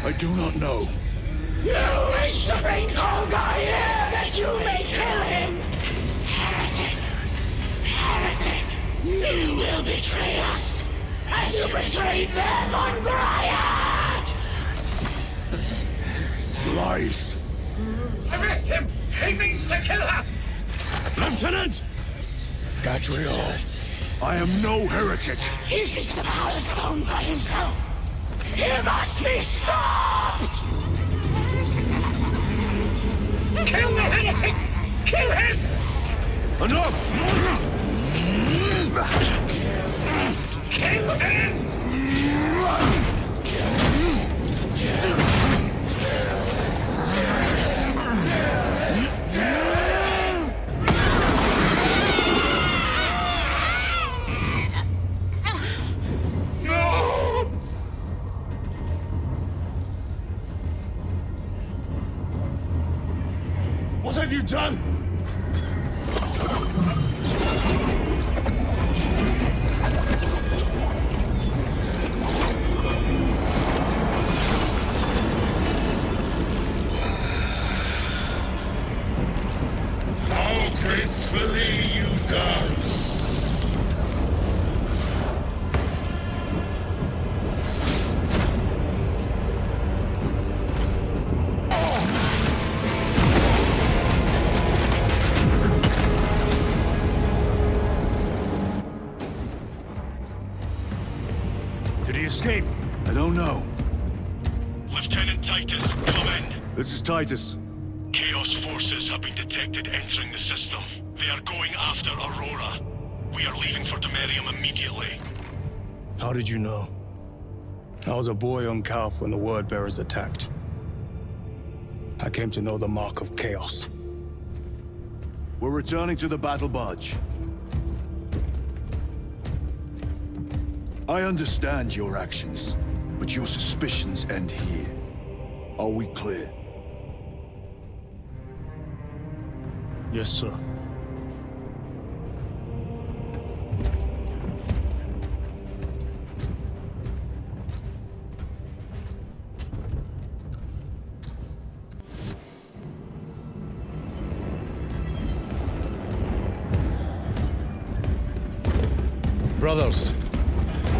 I do not know. You wish to bring Olga here that you may kill him! Heretic! Heretic! You will betray us as you betrayed them on Graia! Lies. Arrest him! He means to Kill her! Lieutenant! Gadriel. I am no heretic. He sees the Power Stone by himself. He must be stopped! Kill the heretic! Kill him! Enough! Kill him! What have you done? How gracefully you dance! Did he escape? I don't know. Lieutenant Titus, come in. This is Titus. Chaos forces have been detected entering the system. They are going after Aurora. We are leaving for Imperium immediately. How did you know? I was a boy on Calf when the Word Bearers attacked. I came to know the mark of chaos. We're returning to the battle barge. I understand your actions, but your suspicions end here. Are we clear? Yes, sir. Brothers,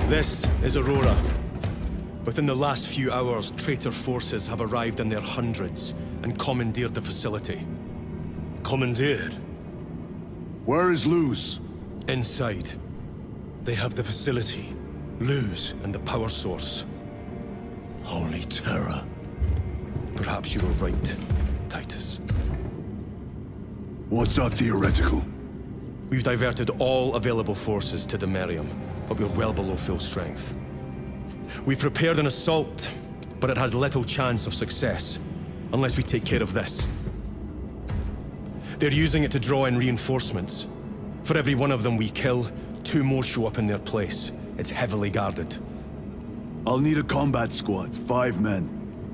this is Aurora. Within the last few hours, traitor forces have arrived in their hundreds and commandeered the facility. Commandeered? Where is Luz? Inside. They have the facility, Luz, and the power source. Holy terror. Perhaps you were right, Titus. What's our theoretical? We've diverted all available forces to the Imperium, but we're well below full strength. We've prepared an assault, but it has little chance of success, unless we take care of this. They're using it to draw in reinforcements. For every one of them we kill, 2 more show up in their place. It's heavily guarded. I'll need a combat squad, 5 men.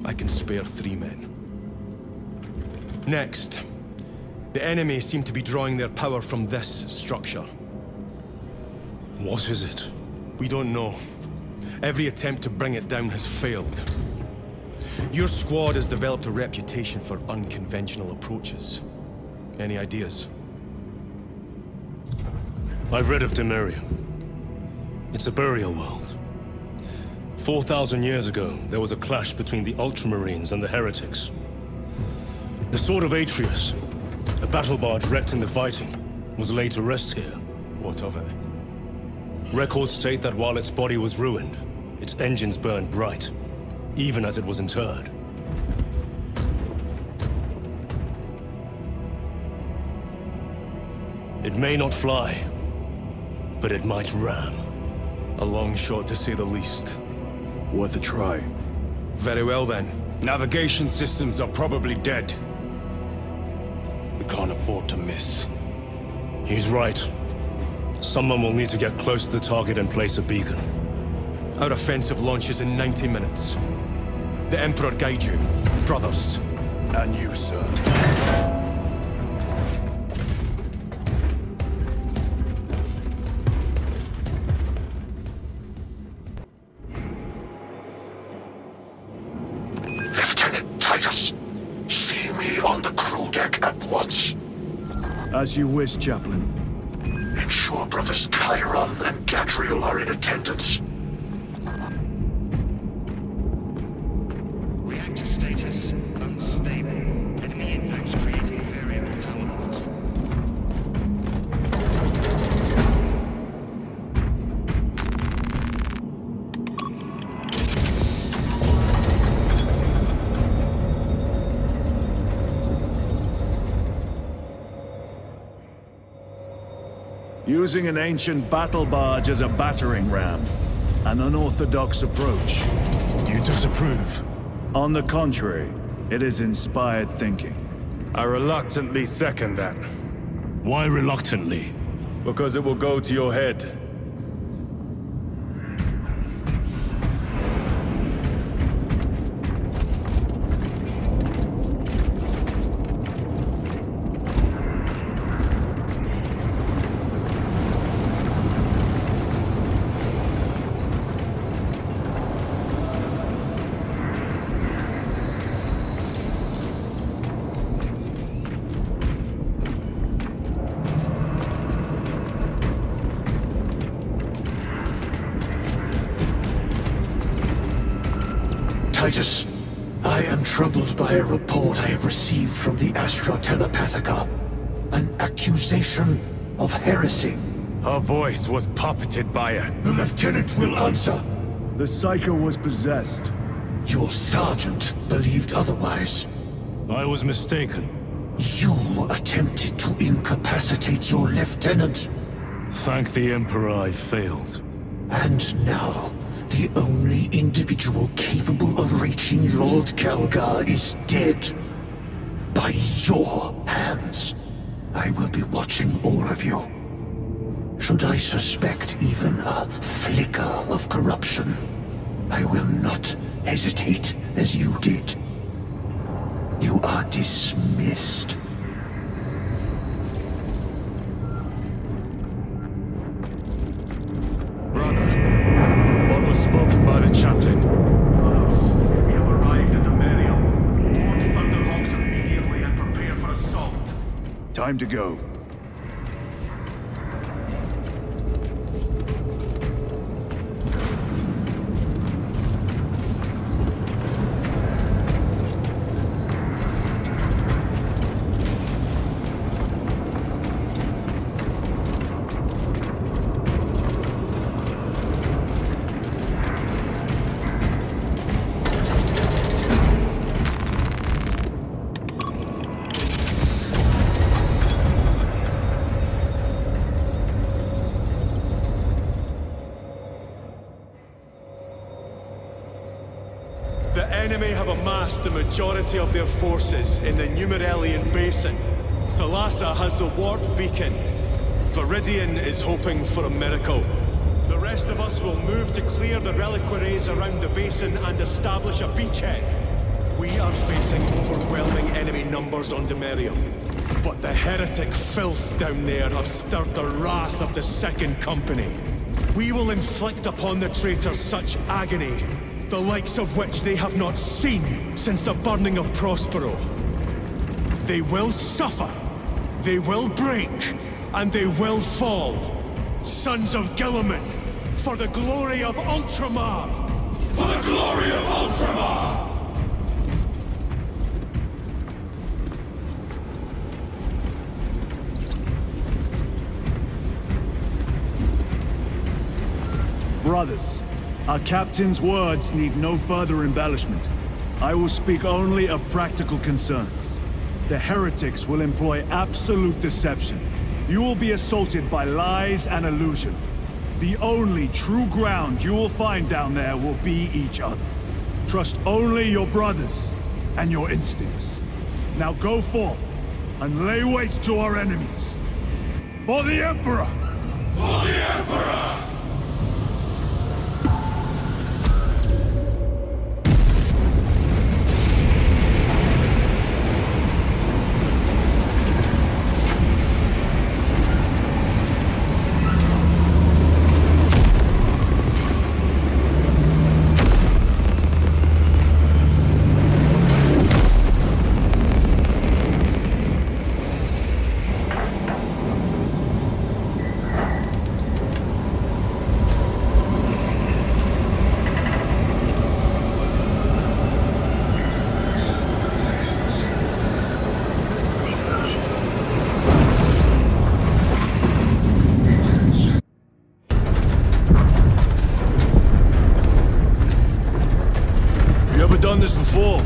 I can spare 3 men. Next, the enemy seem to be drawing their power from this structure. What is it? We don't know. Every attempt to bring it down has failed. Your squad has developed a reputation for unconventional approaches. Any ideas? I've read of Imperium. It's a burial world. 4,000 years ago, there was a clash between the Ultramarines and the Heretics. The Sword of Atreus, a battle barge wrecked in the fighting, was laid to rest here. What of it? Records state that while its body was ruined, its engines burned bright, even as it was interred. It may not fly, but it might ram. A long shot to say the least. Worth a try. Very well then. Navigation systems are probably dead. We can't afford to miss. He's right. Someone will need to get close to the target and place a beacon. Our offensive launches in 90 minutes. The Emperor guide you, brothers. And you, sir. Lieutenant Titus, see me on the crew deck at once. As you wish, Chaplain. Ensure brothers Chiron and Gadriel are in attendance. Reactor status unstable. Enemy impacts creating variable power. Using an ancient battle barge as a battering ram. An unorthodox approach. You disapprove? On the contrary, it is inspired thinking. I reluctantly second that. Why reluctantly? Because it will go to your head. Titus, I am troubled by a report I have received from the Astra Telepathica. An accusation of heresy. Her voice was puppeted by her. The Lieutenant will answer. The Psycho was possessed. Your sergeant believed otherwise. I was mistaken. You attempted to incapacitate your lieutenant. Thank the Emperor I failed. And now, the only individual capable of reaching Lord Calgar is dead. By your hands. I will be watching all of you. Should I suspect even a flicker of corruption, I will not hesitate as you did. You are dismissed. What was spoken by the chaplain? We have arrived at Imperium. Board Thunderhawks immediately and prepare for assault. Time to go. The enemy have amassed the majority of their forces in the Numerelian Basin. Thalassa has the warp beacon. Viridian is hoping for a miracle. The rest of us will move to clear the reliquaries around the basin and establish a beachhead. We are facing overwhelming enemy numbers on Demerium. But the heretic filth down there have stirred the wrath of the Second Company. We will inflict upon the traitors such agony, the likes of which they have not seen since the burning of Prospero. They will suffer, they will break, and they will fall. Sons of Guilliman, for the glory of Ultramar! For the glory of Ultramar! Brothers, our captain's words need no further embellishment. I will speak only of practical concerns. The heretics will employ absolute deception. You will be assaulted by lies and illusion. The only true ground you will find down there will be each other. Trust only your brothers and your instincts. Now go forth and lay waste to our enemies. For the Emperor! For the Emperor! Done this before.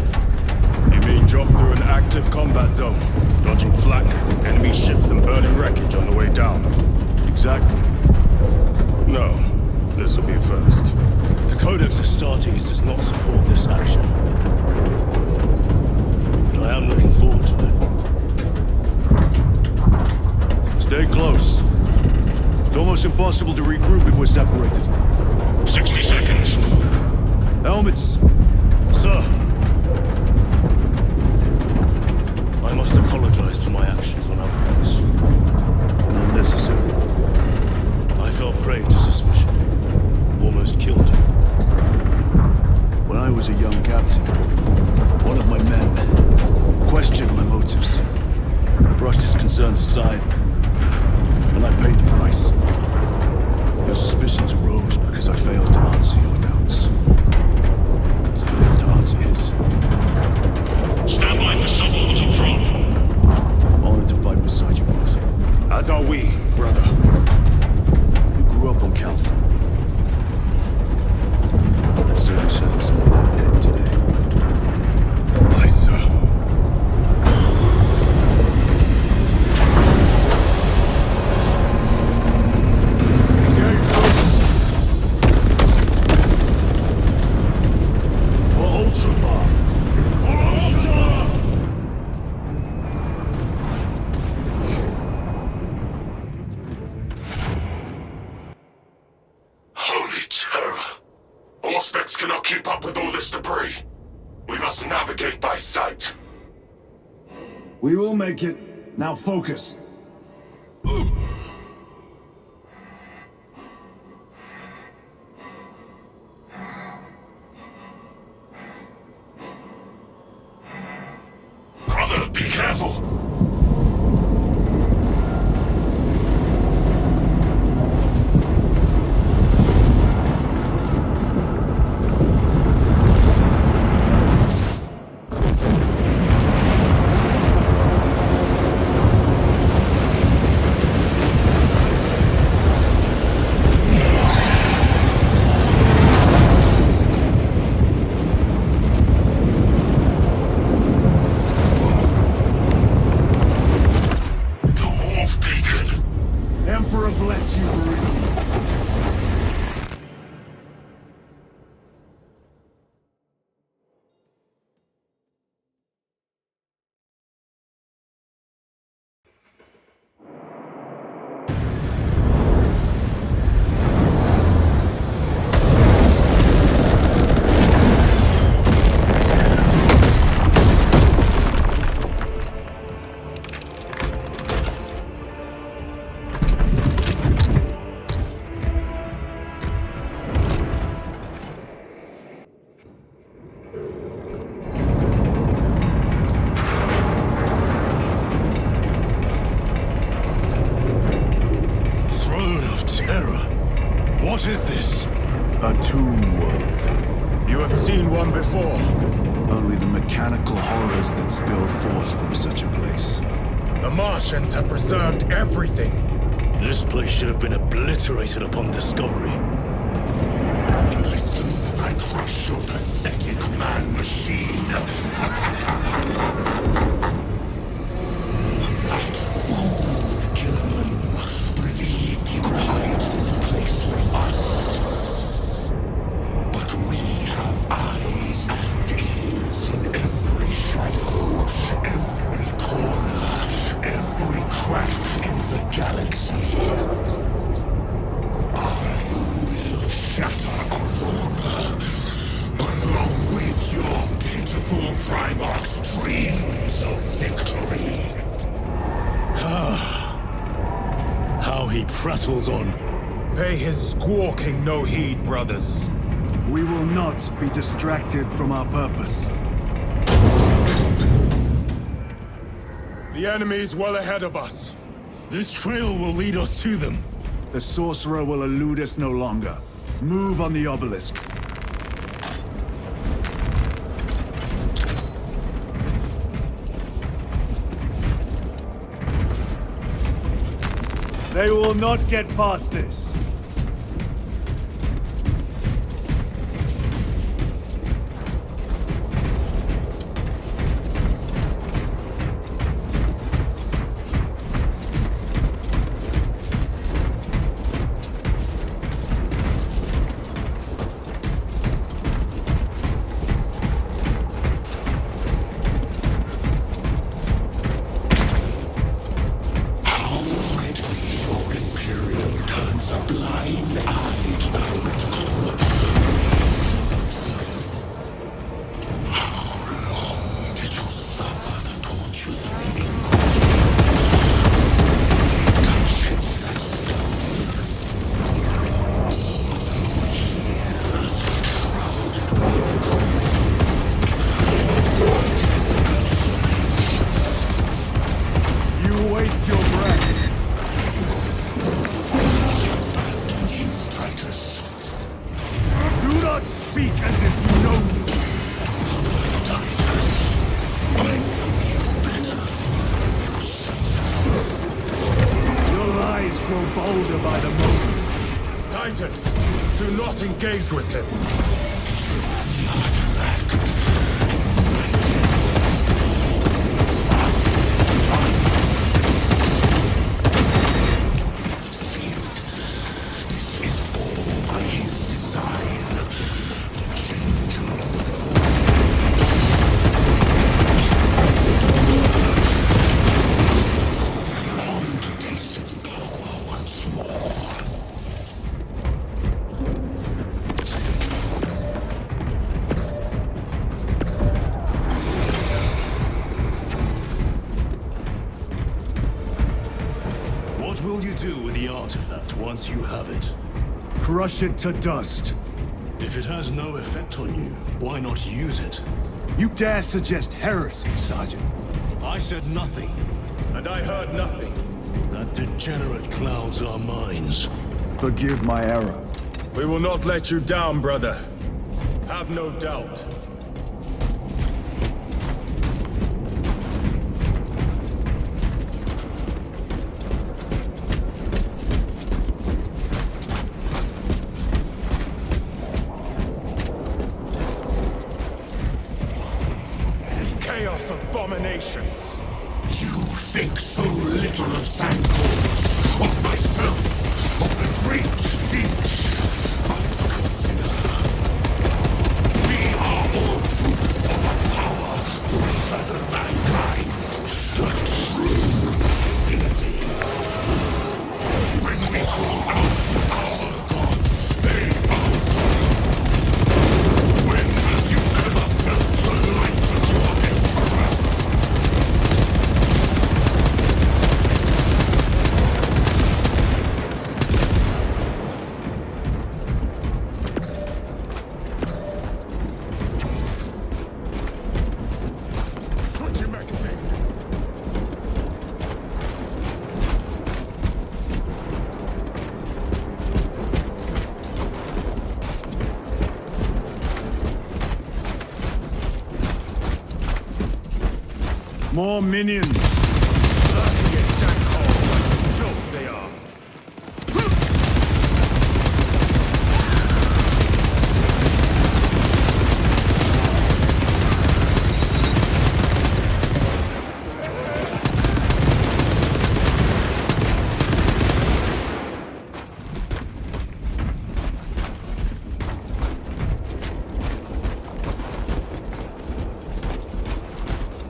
You mean drop through an active combat zone, dodging flak, enemy ships and burning wreckage on the way down? Exactly. No. This will be a first. The Codex Astartes does not support this action. But I am looking forward to it. Stay close. It's almost impossible to regroup if we're separated. 60 seconds. Helmets! Sir. I must apologize for my actions on Outposts. Not necessary. I fell prey to suspicion. Almost killed you. When I was a young captain, one of my men questioned my motives, brushed his concerns aside, and I paid the price. Your suspicions arose because I failed to answer your doubts. As I failed to answer his. Stand by for suborbital drop. I'm honored to fight beside you both. As are we, brother. You grew up on Calth. That certainly settles some of our dead today. Aye, sir. Specs cannot keep up with all this debris. We must navigate by sight. We will make it. Now focus. Brother, be careful! What is this? A tomb world. You have seen one before. Only the mechanical horrors that spill forth from such a place. The Martians have preserved everything. This place should have been obliterated upon discovery. Listen as I crush your pathetic man-machine. That fool, Gilliman, believed he could hide this place with us. But we have eyes and ears in every shadow, every corner, every crack in the galaxy. I will shatter Aurora, along with your pitiful Primarch's dreams of victory. How he prattles on. Pay his squawking no heed, brothers. We will not be distracted from our purpose. The enemy is well ahead of us. This trail will lead us to them. The sorcerer will elude us no longer. Move on the obelisk. They will not get past this. Titus! Do not engage with him! What will you do with the artifact once you have it? Crush it to dust. If it has no effect on you, why not use it? You dare suggest heresy, Sergeant? I said nothing. And I heard nothing. That degenerate clouds our minds. Forgive my error. We will not let you down, brother. Have no doubt. Chaos abominations! You think so little of Sandcourts, of myself, of the great siege. But consider, we are all proof of a power greater than mankind. A true divinity. When we call out to our gods, they bow. When have you ever felt the light of your Emperor? Switch your magazine! More minions! Lurking in dank holes like filth they are.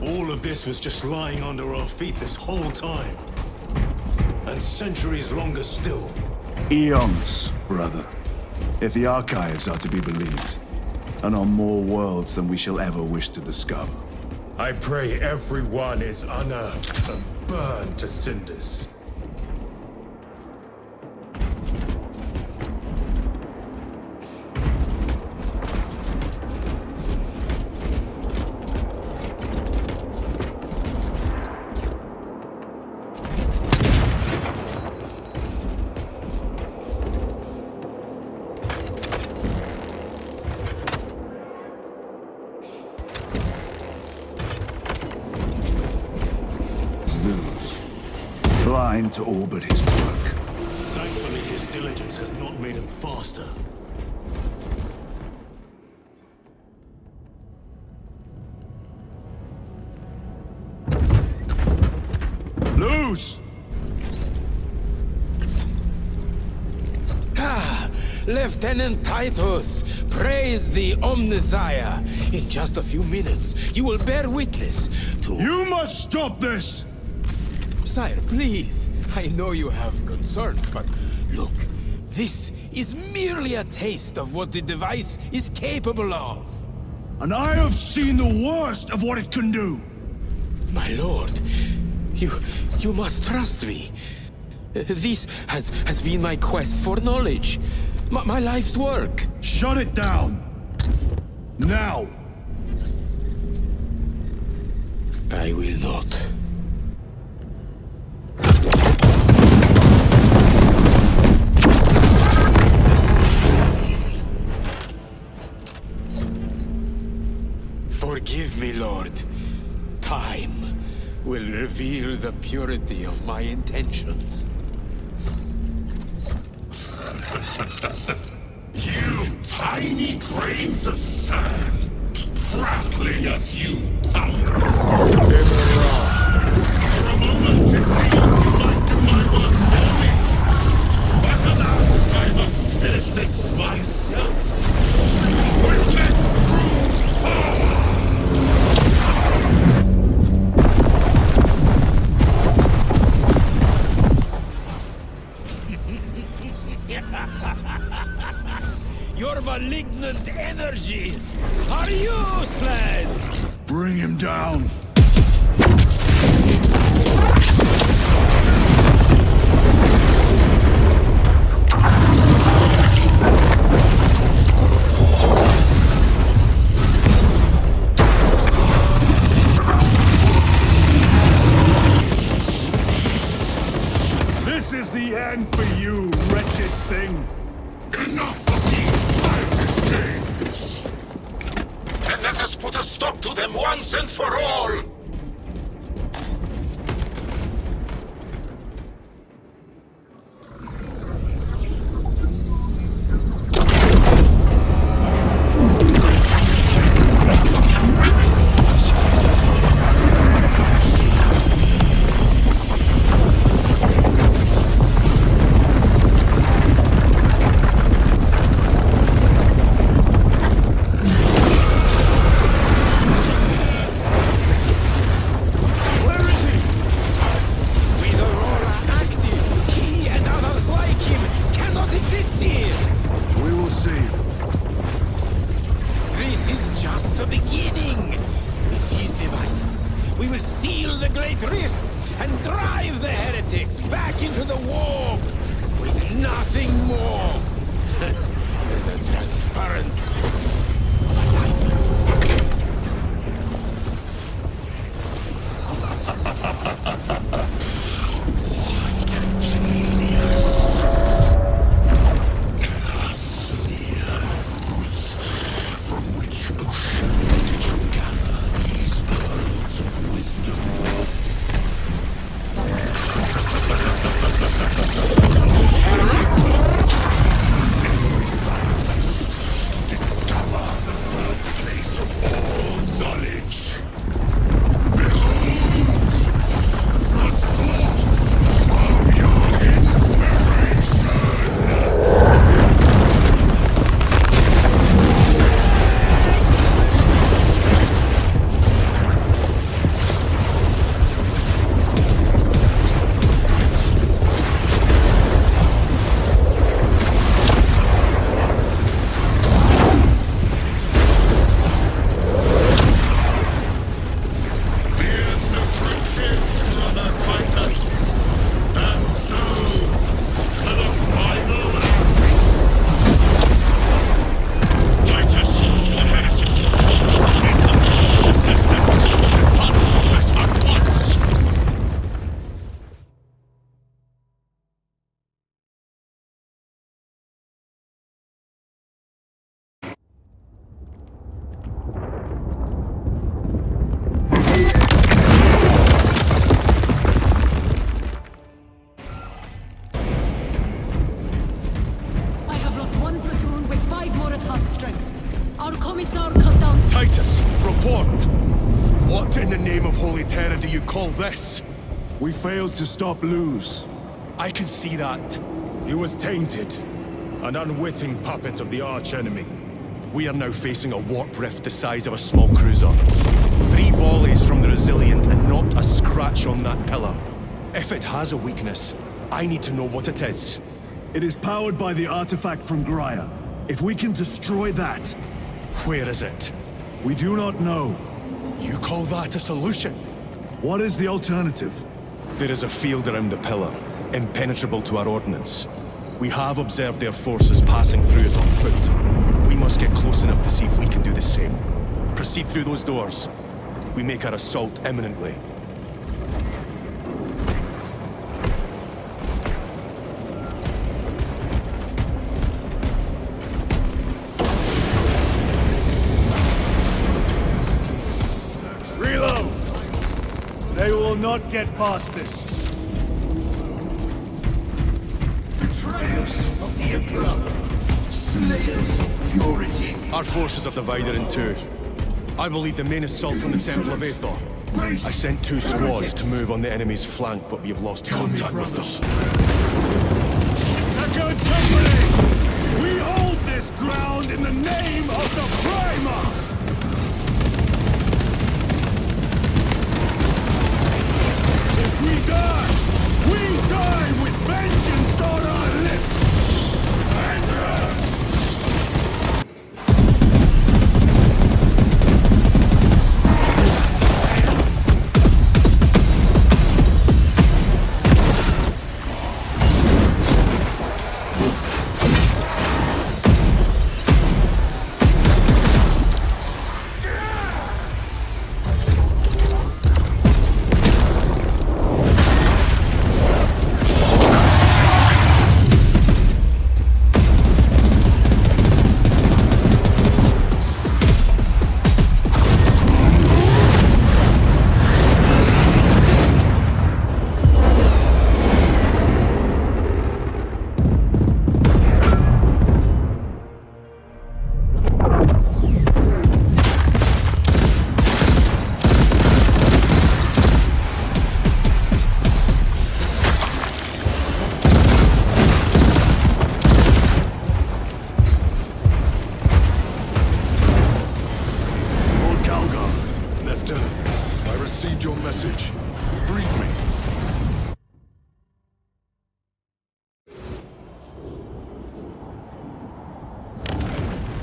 All of this was just lying under our feet this whole time. And centuries longer still. Eons, brother. If the archives are to be believed. And on more worlds than we shall ever wish to discover. I pray everyone is unearthed and burned to cinders. Blind to all but his work. Thankfully, his diligence has not made him faster. Lose! Ah, Lieutenant Titus, praise the Omnissiah. In just a few minutes, you will bear witness to... You must stop this! Sire, please. I know you have concerns, but look, this is merely a taste of what the device is capable of. And I have seen the worst of what it can do. My lord, you must trust me. This has been my quest for knowledge. My life's work. Shut it down. Now. I will not. Forgive me, Lord. Time will reveal the purity of my intentions. tiny grains of sand, prattling as you tumble. For a moment it seems you might do my work for me. But alas, I must finish this myself. With this true power! Your malignant energies are useless! Bring him down. This is the end for you, wretched thing. Enough of these childish games! Then let us put a stop to them once and for all! Titus, report! What in the name of Holy Terror do you call this? We failed to stop Luz. I can see that. He was tainted. An unwitting puppet of the arch-enemy. We are now facing a warp rift the size of a small cruiser. 3 volleys from the Resilient and not a scratch on that pillar. If it has a weakness, I need to know what it is. It is powered by the artifact from Graia. If we can destroy that... Where is it? We do not know. You call that a solution? What is the alternative? There is a field around the pillar, impenetrable to our ordnance. We have observed their forces passing through it on foot. We must get close enough to see if we can do the same. Proceed through those doors. We make our assault imminently. Reload! They will not get past this. Betrayers of the Emperor! slayers of purity. Our forces are divided in two. I will lead the main assault from the Temple of Aethor. I sent 2 squads to move on the enemy's flank, but we have lost contact with them. Second Company! We hold this ground in the name of the Primer! If we die with vengeance on our lips!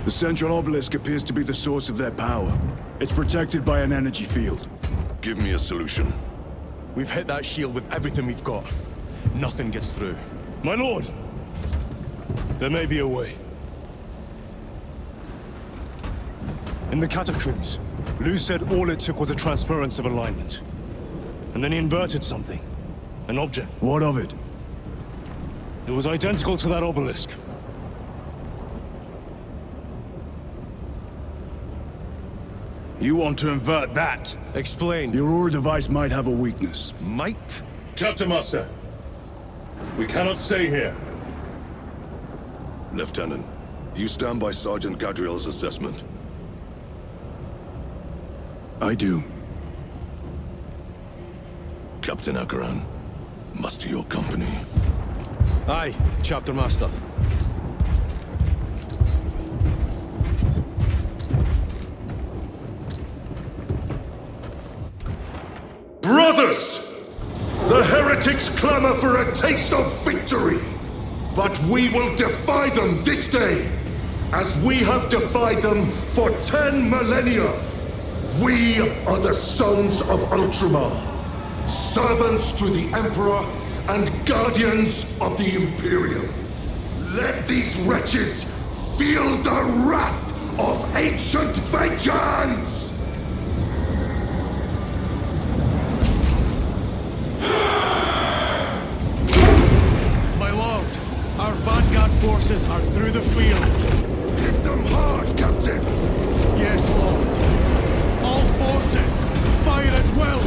The central obelisk appears to be the source of their power. It's protected by an energy field. Give me a solution. We've hit that shield with everything we've got. Nothing gets through. My lord! There may be a way. In the catacombs, Lu said all it took was a transference of alignment. And then he inverted something. An object. What of it? It was identical to that obelisk. You want to invert that? Explain. Your Aura device might have a weakness. Might? Captain Master, we cannot stay here. Lieutenant, you stand by Sergeant Gadriel's assessment? I do. Captain Akaran, muster your company. Aye, Chapter Master. Brothers! The heretics clamor for a taste of victory! But we will defy them this day, as we have defied them for 10 millennia! We are the sons of Ultramar, servants to the Emperor and guardians of the Imperium. Let these wretches feel the wrath of ancient vengeance! Our vanguard forces are through the field. Hit them hard, Captain! Yes, Lord. All forces, fire at will!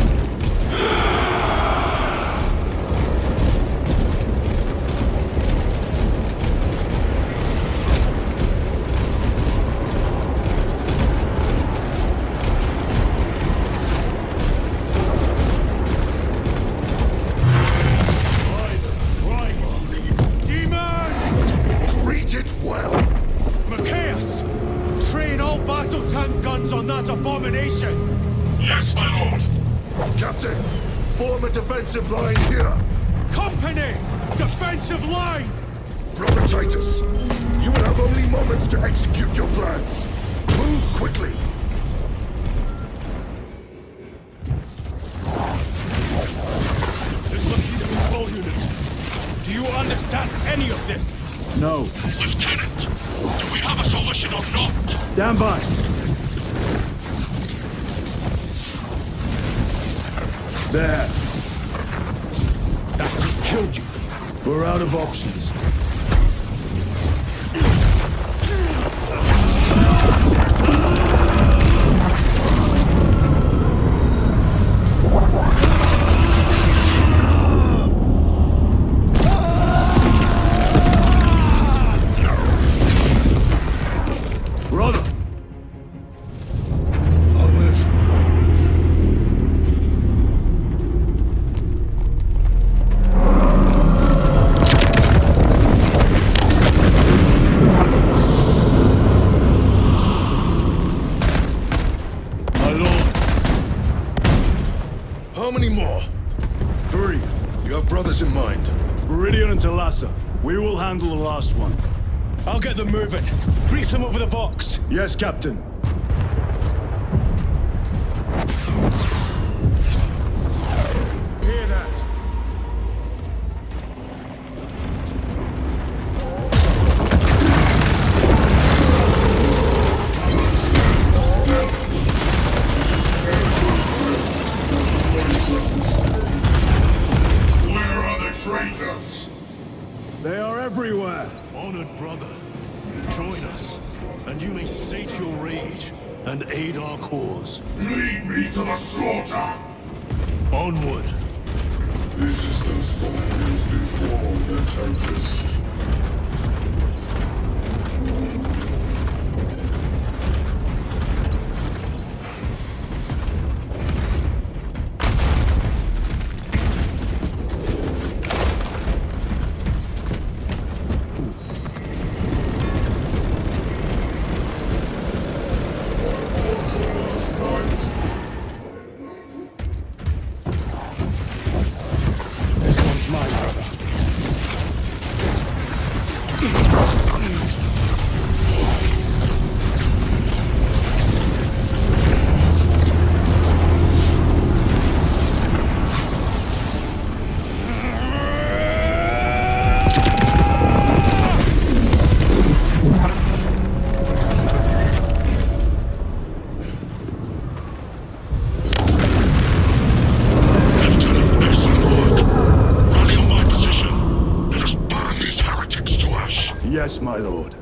On that abomination! Yes, my lord! Captain, form a defensive line here! Company! Defensive line! Brother Titus, you will have only moments to execute your plans. Move quickly! This must be the control unit. Do you understand any of this? No. Lieutenant, do we have a solution or not? Stand by! There. That could kill you. We're out of options. How many more? 3. You have brothers in mind? Viridian and Talassa. We will handle the last one. I'll get them moving. Brief them over the Vox. Yes, Captain. Hear that? Where are the traitors? They are everywhere. Honored brother, join us, and you may sate your rage and aid our cause. Lead me to the slaughter! Onward. This is the silence before the tempest. This one's mine, brother. Yes, my lord.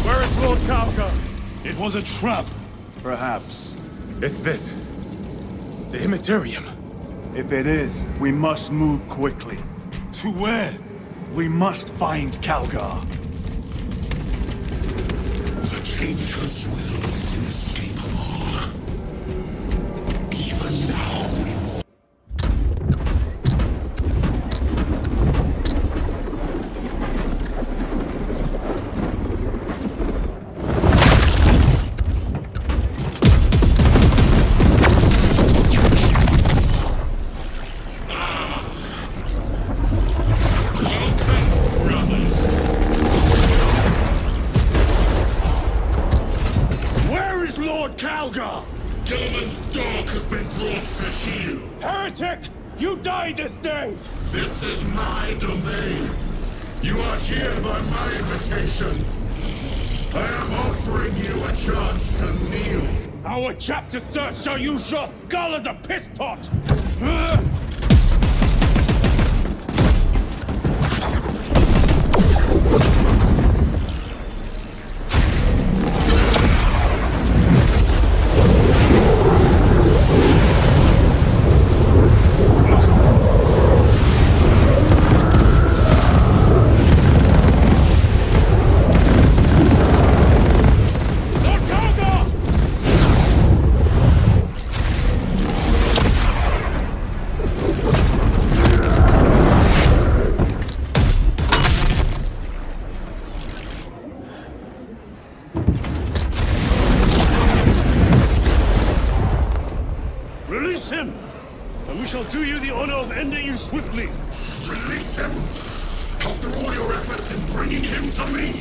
Where is Lord Kalka? It was a trap. Perhaps. It's this. The Imperium. If it is, we must move quickly. To where? We must find Kalgar. The Changer's will is inescapable. Even now we will... Where is Lord Kalgar? Gilman's dog has been brought to heel. Heretic! You died this day! This is my domain. You are here by my invitation. I am offering you a chance to kneel. Our chapter, sir, shall use your skull as a piss pot! him, and we shall do you the honor of ending you swiftly. Release him! After all your efforts in bringing him to me!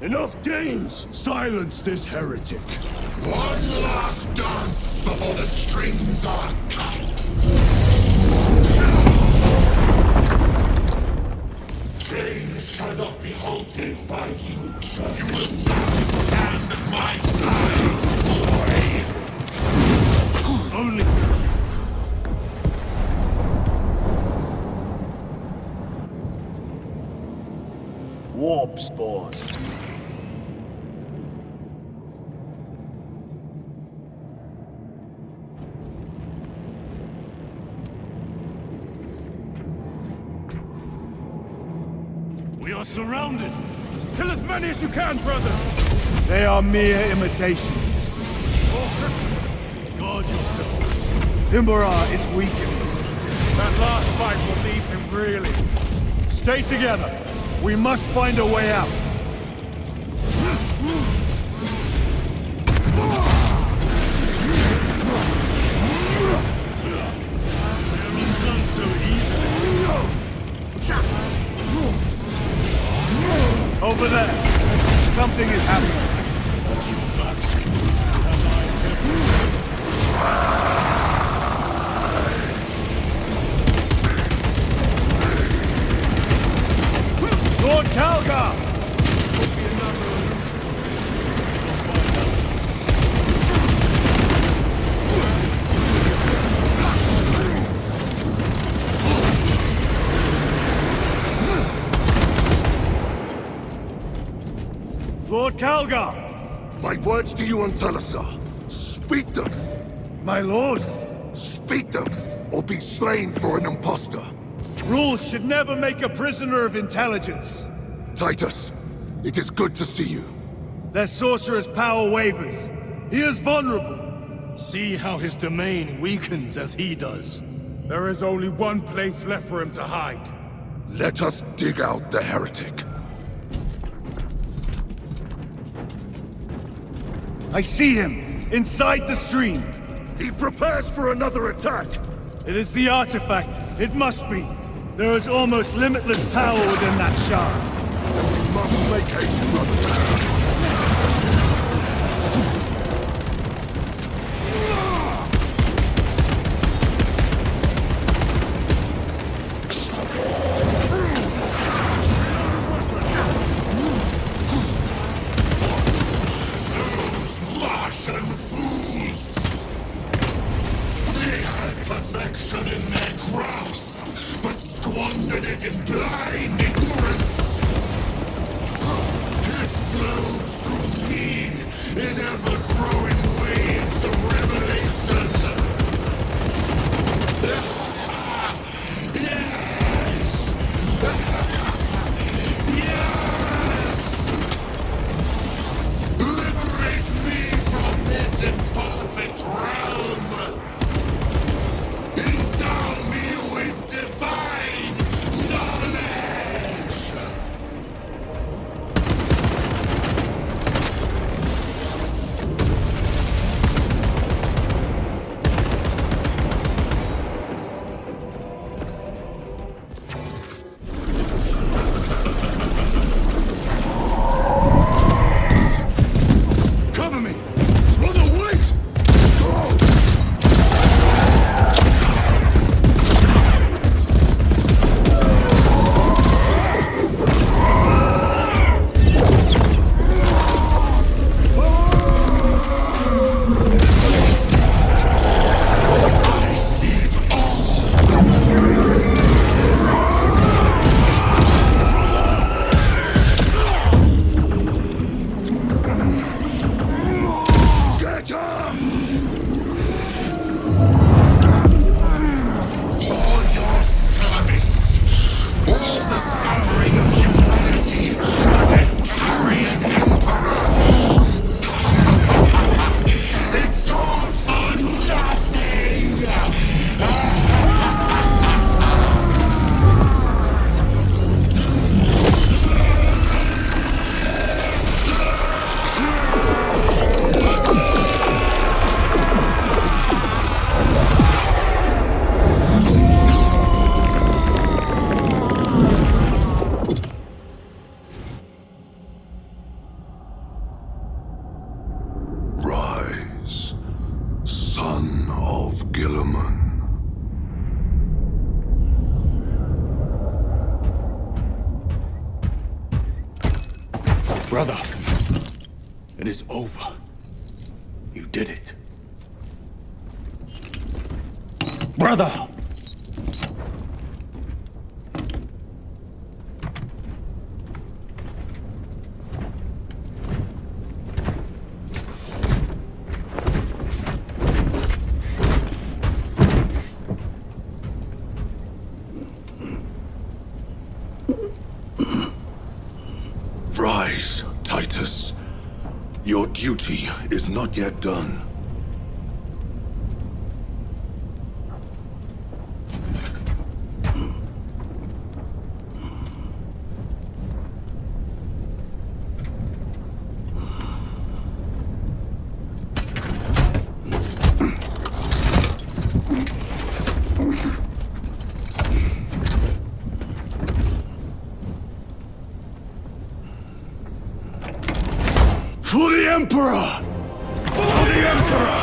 Enough games! Silence this heretic! One last dance before the strings are cut! Chains cannot be halted by you. You will soon stand at my side, boy! Only... Warp spawn. We are surrounded! Kill as many as you can, brothers! They are mere imitations. Guard yourselves. Imbora is weakening. That last fight will leave him reeling. Stay together. We must find a way out. Done so easily. Over there. Something is happening. Lord Calgar! Lord Calgar! My words to you on Talassa. Speak them! My lord! Speak them, or be slain for an impostor. Rules should never make a prisoner of intelligence. Titus, it is good to see you. Their sorcerer's power wavers. He is vulnerable. See how his domain weakens as he does. There is only one place left for him to hide. Let us dig out the heretic. I see him! Inside the stream! He prepares for another attack! It is the artifact. It must be. There is almost limitless power within that shard. We must make haste, brother. Squandered it in blind ignorance! Its slow Brother, it is over. You did it. Brother! Rise, Titus. Your duty is not yet done. For the Emperor! For the Emperor!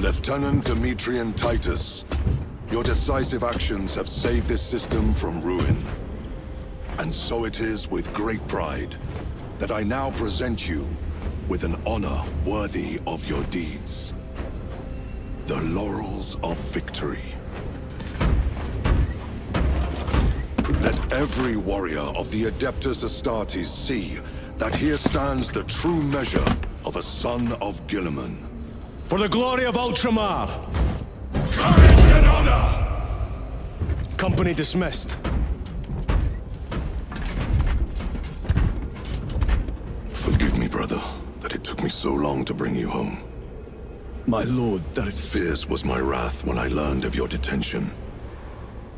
Lieutenant Demetrian Titus, your decisive actions have saved this system from ruin. And so it is with great pride that I now present you with an honor worthy of your deeds. The laurels of victory. Let every warrior of the Adeptus Astartes see that here stands the true measure of a son of Guilliman. For the glory of Ultramar! Courage and honor! Company dismissed. Forgive me, brother, that it took me so long to bring you home. My lord, that is... Fierce was my wrath when I learned of your detention.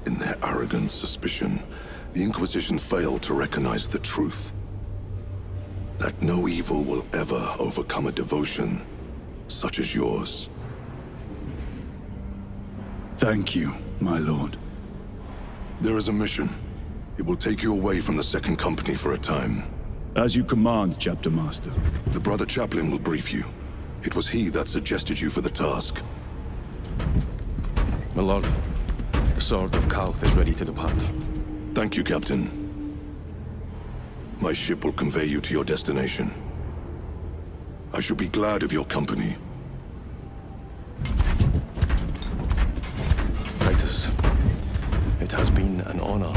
In their arrogant suspicion, the Inquisition failed to recognize the truth. That no evil will ever overcome a devotion such as yours. Thank you, my lord. There is a mission. It will take you away from the Second Company for a time. As you command, Chapter Master. The Brother Chaplain will brief you. It was he that suggested you for the task. My lord, the Sword of Kalth is ready to depart. Thank you, Captain. My ship will convey you to your destination. I shall be glad of your company. Titus, it has been an honor.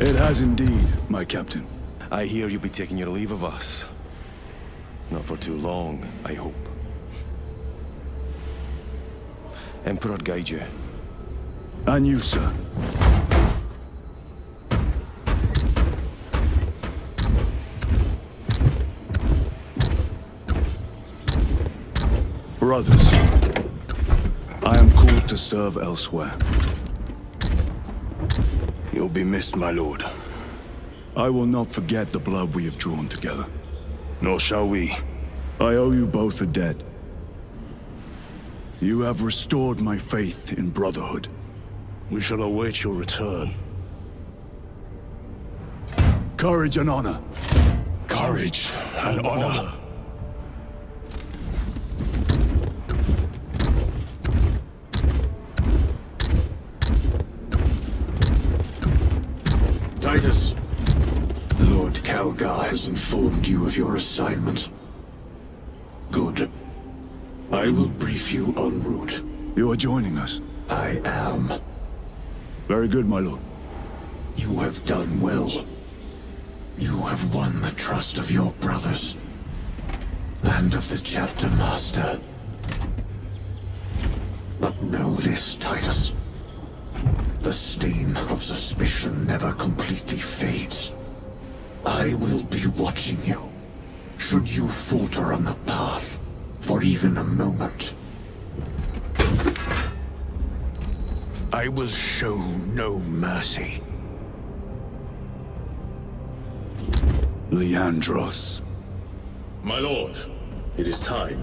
It has indeed, my captain. I hear you'll be taking your leave of us. Not for too long, I hope. Emperor guide you. And you, sir. Brothers, I am called to serve elsewhere. You'll be missed, my lord. I will not forget the blood we have drawn together. Nor shall we. I owe you both a debt. You have restored my faith in brotherhood. We shall await your return. Courage and honor. Courage and honor. Titus! Lord Calgar has informed you of your assignment. Good. I will brief you en route. You are joining us? I am. Very good, my lord. You have done well. You have won the trust of your brothers. And of the Chapter Master. But know this, Titus. The stain of suspicion never completely fades. I will be watching you. Should you falter on the path, for even a moment. I will show no mercy. Leandros. My lord, it is time.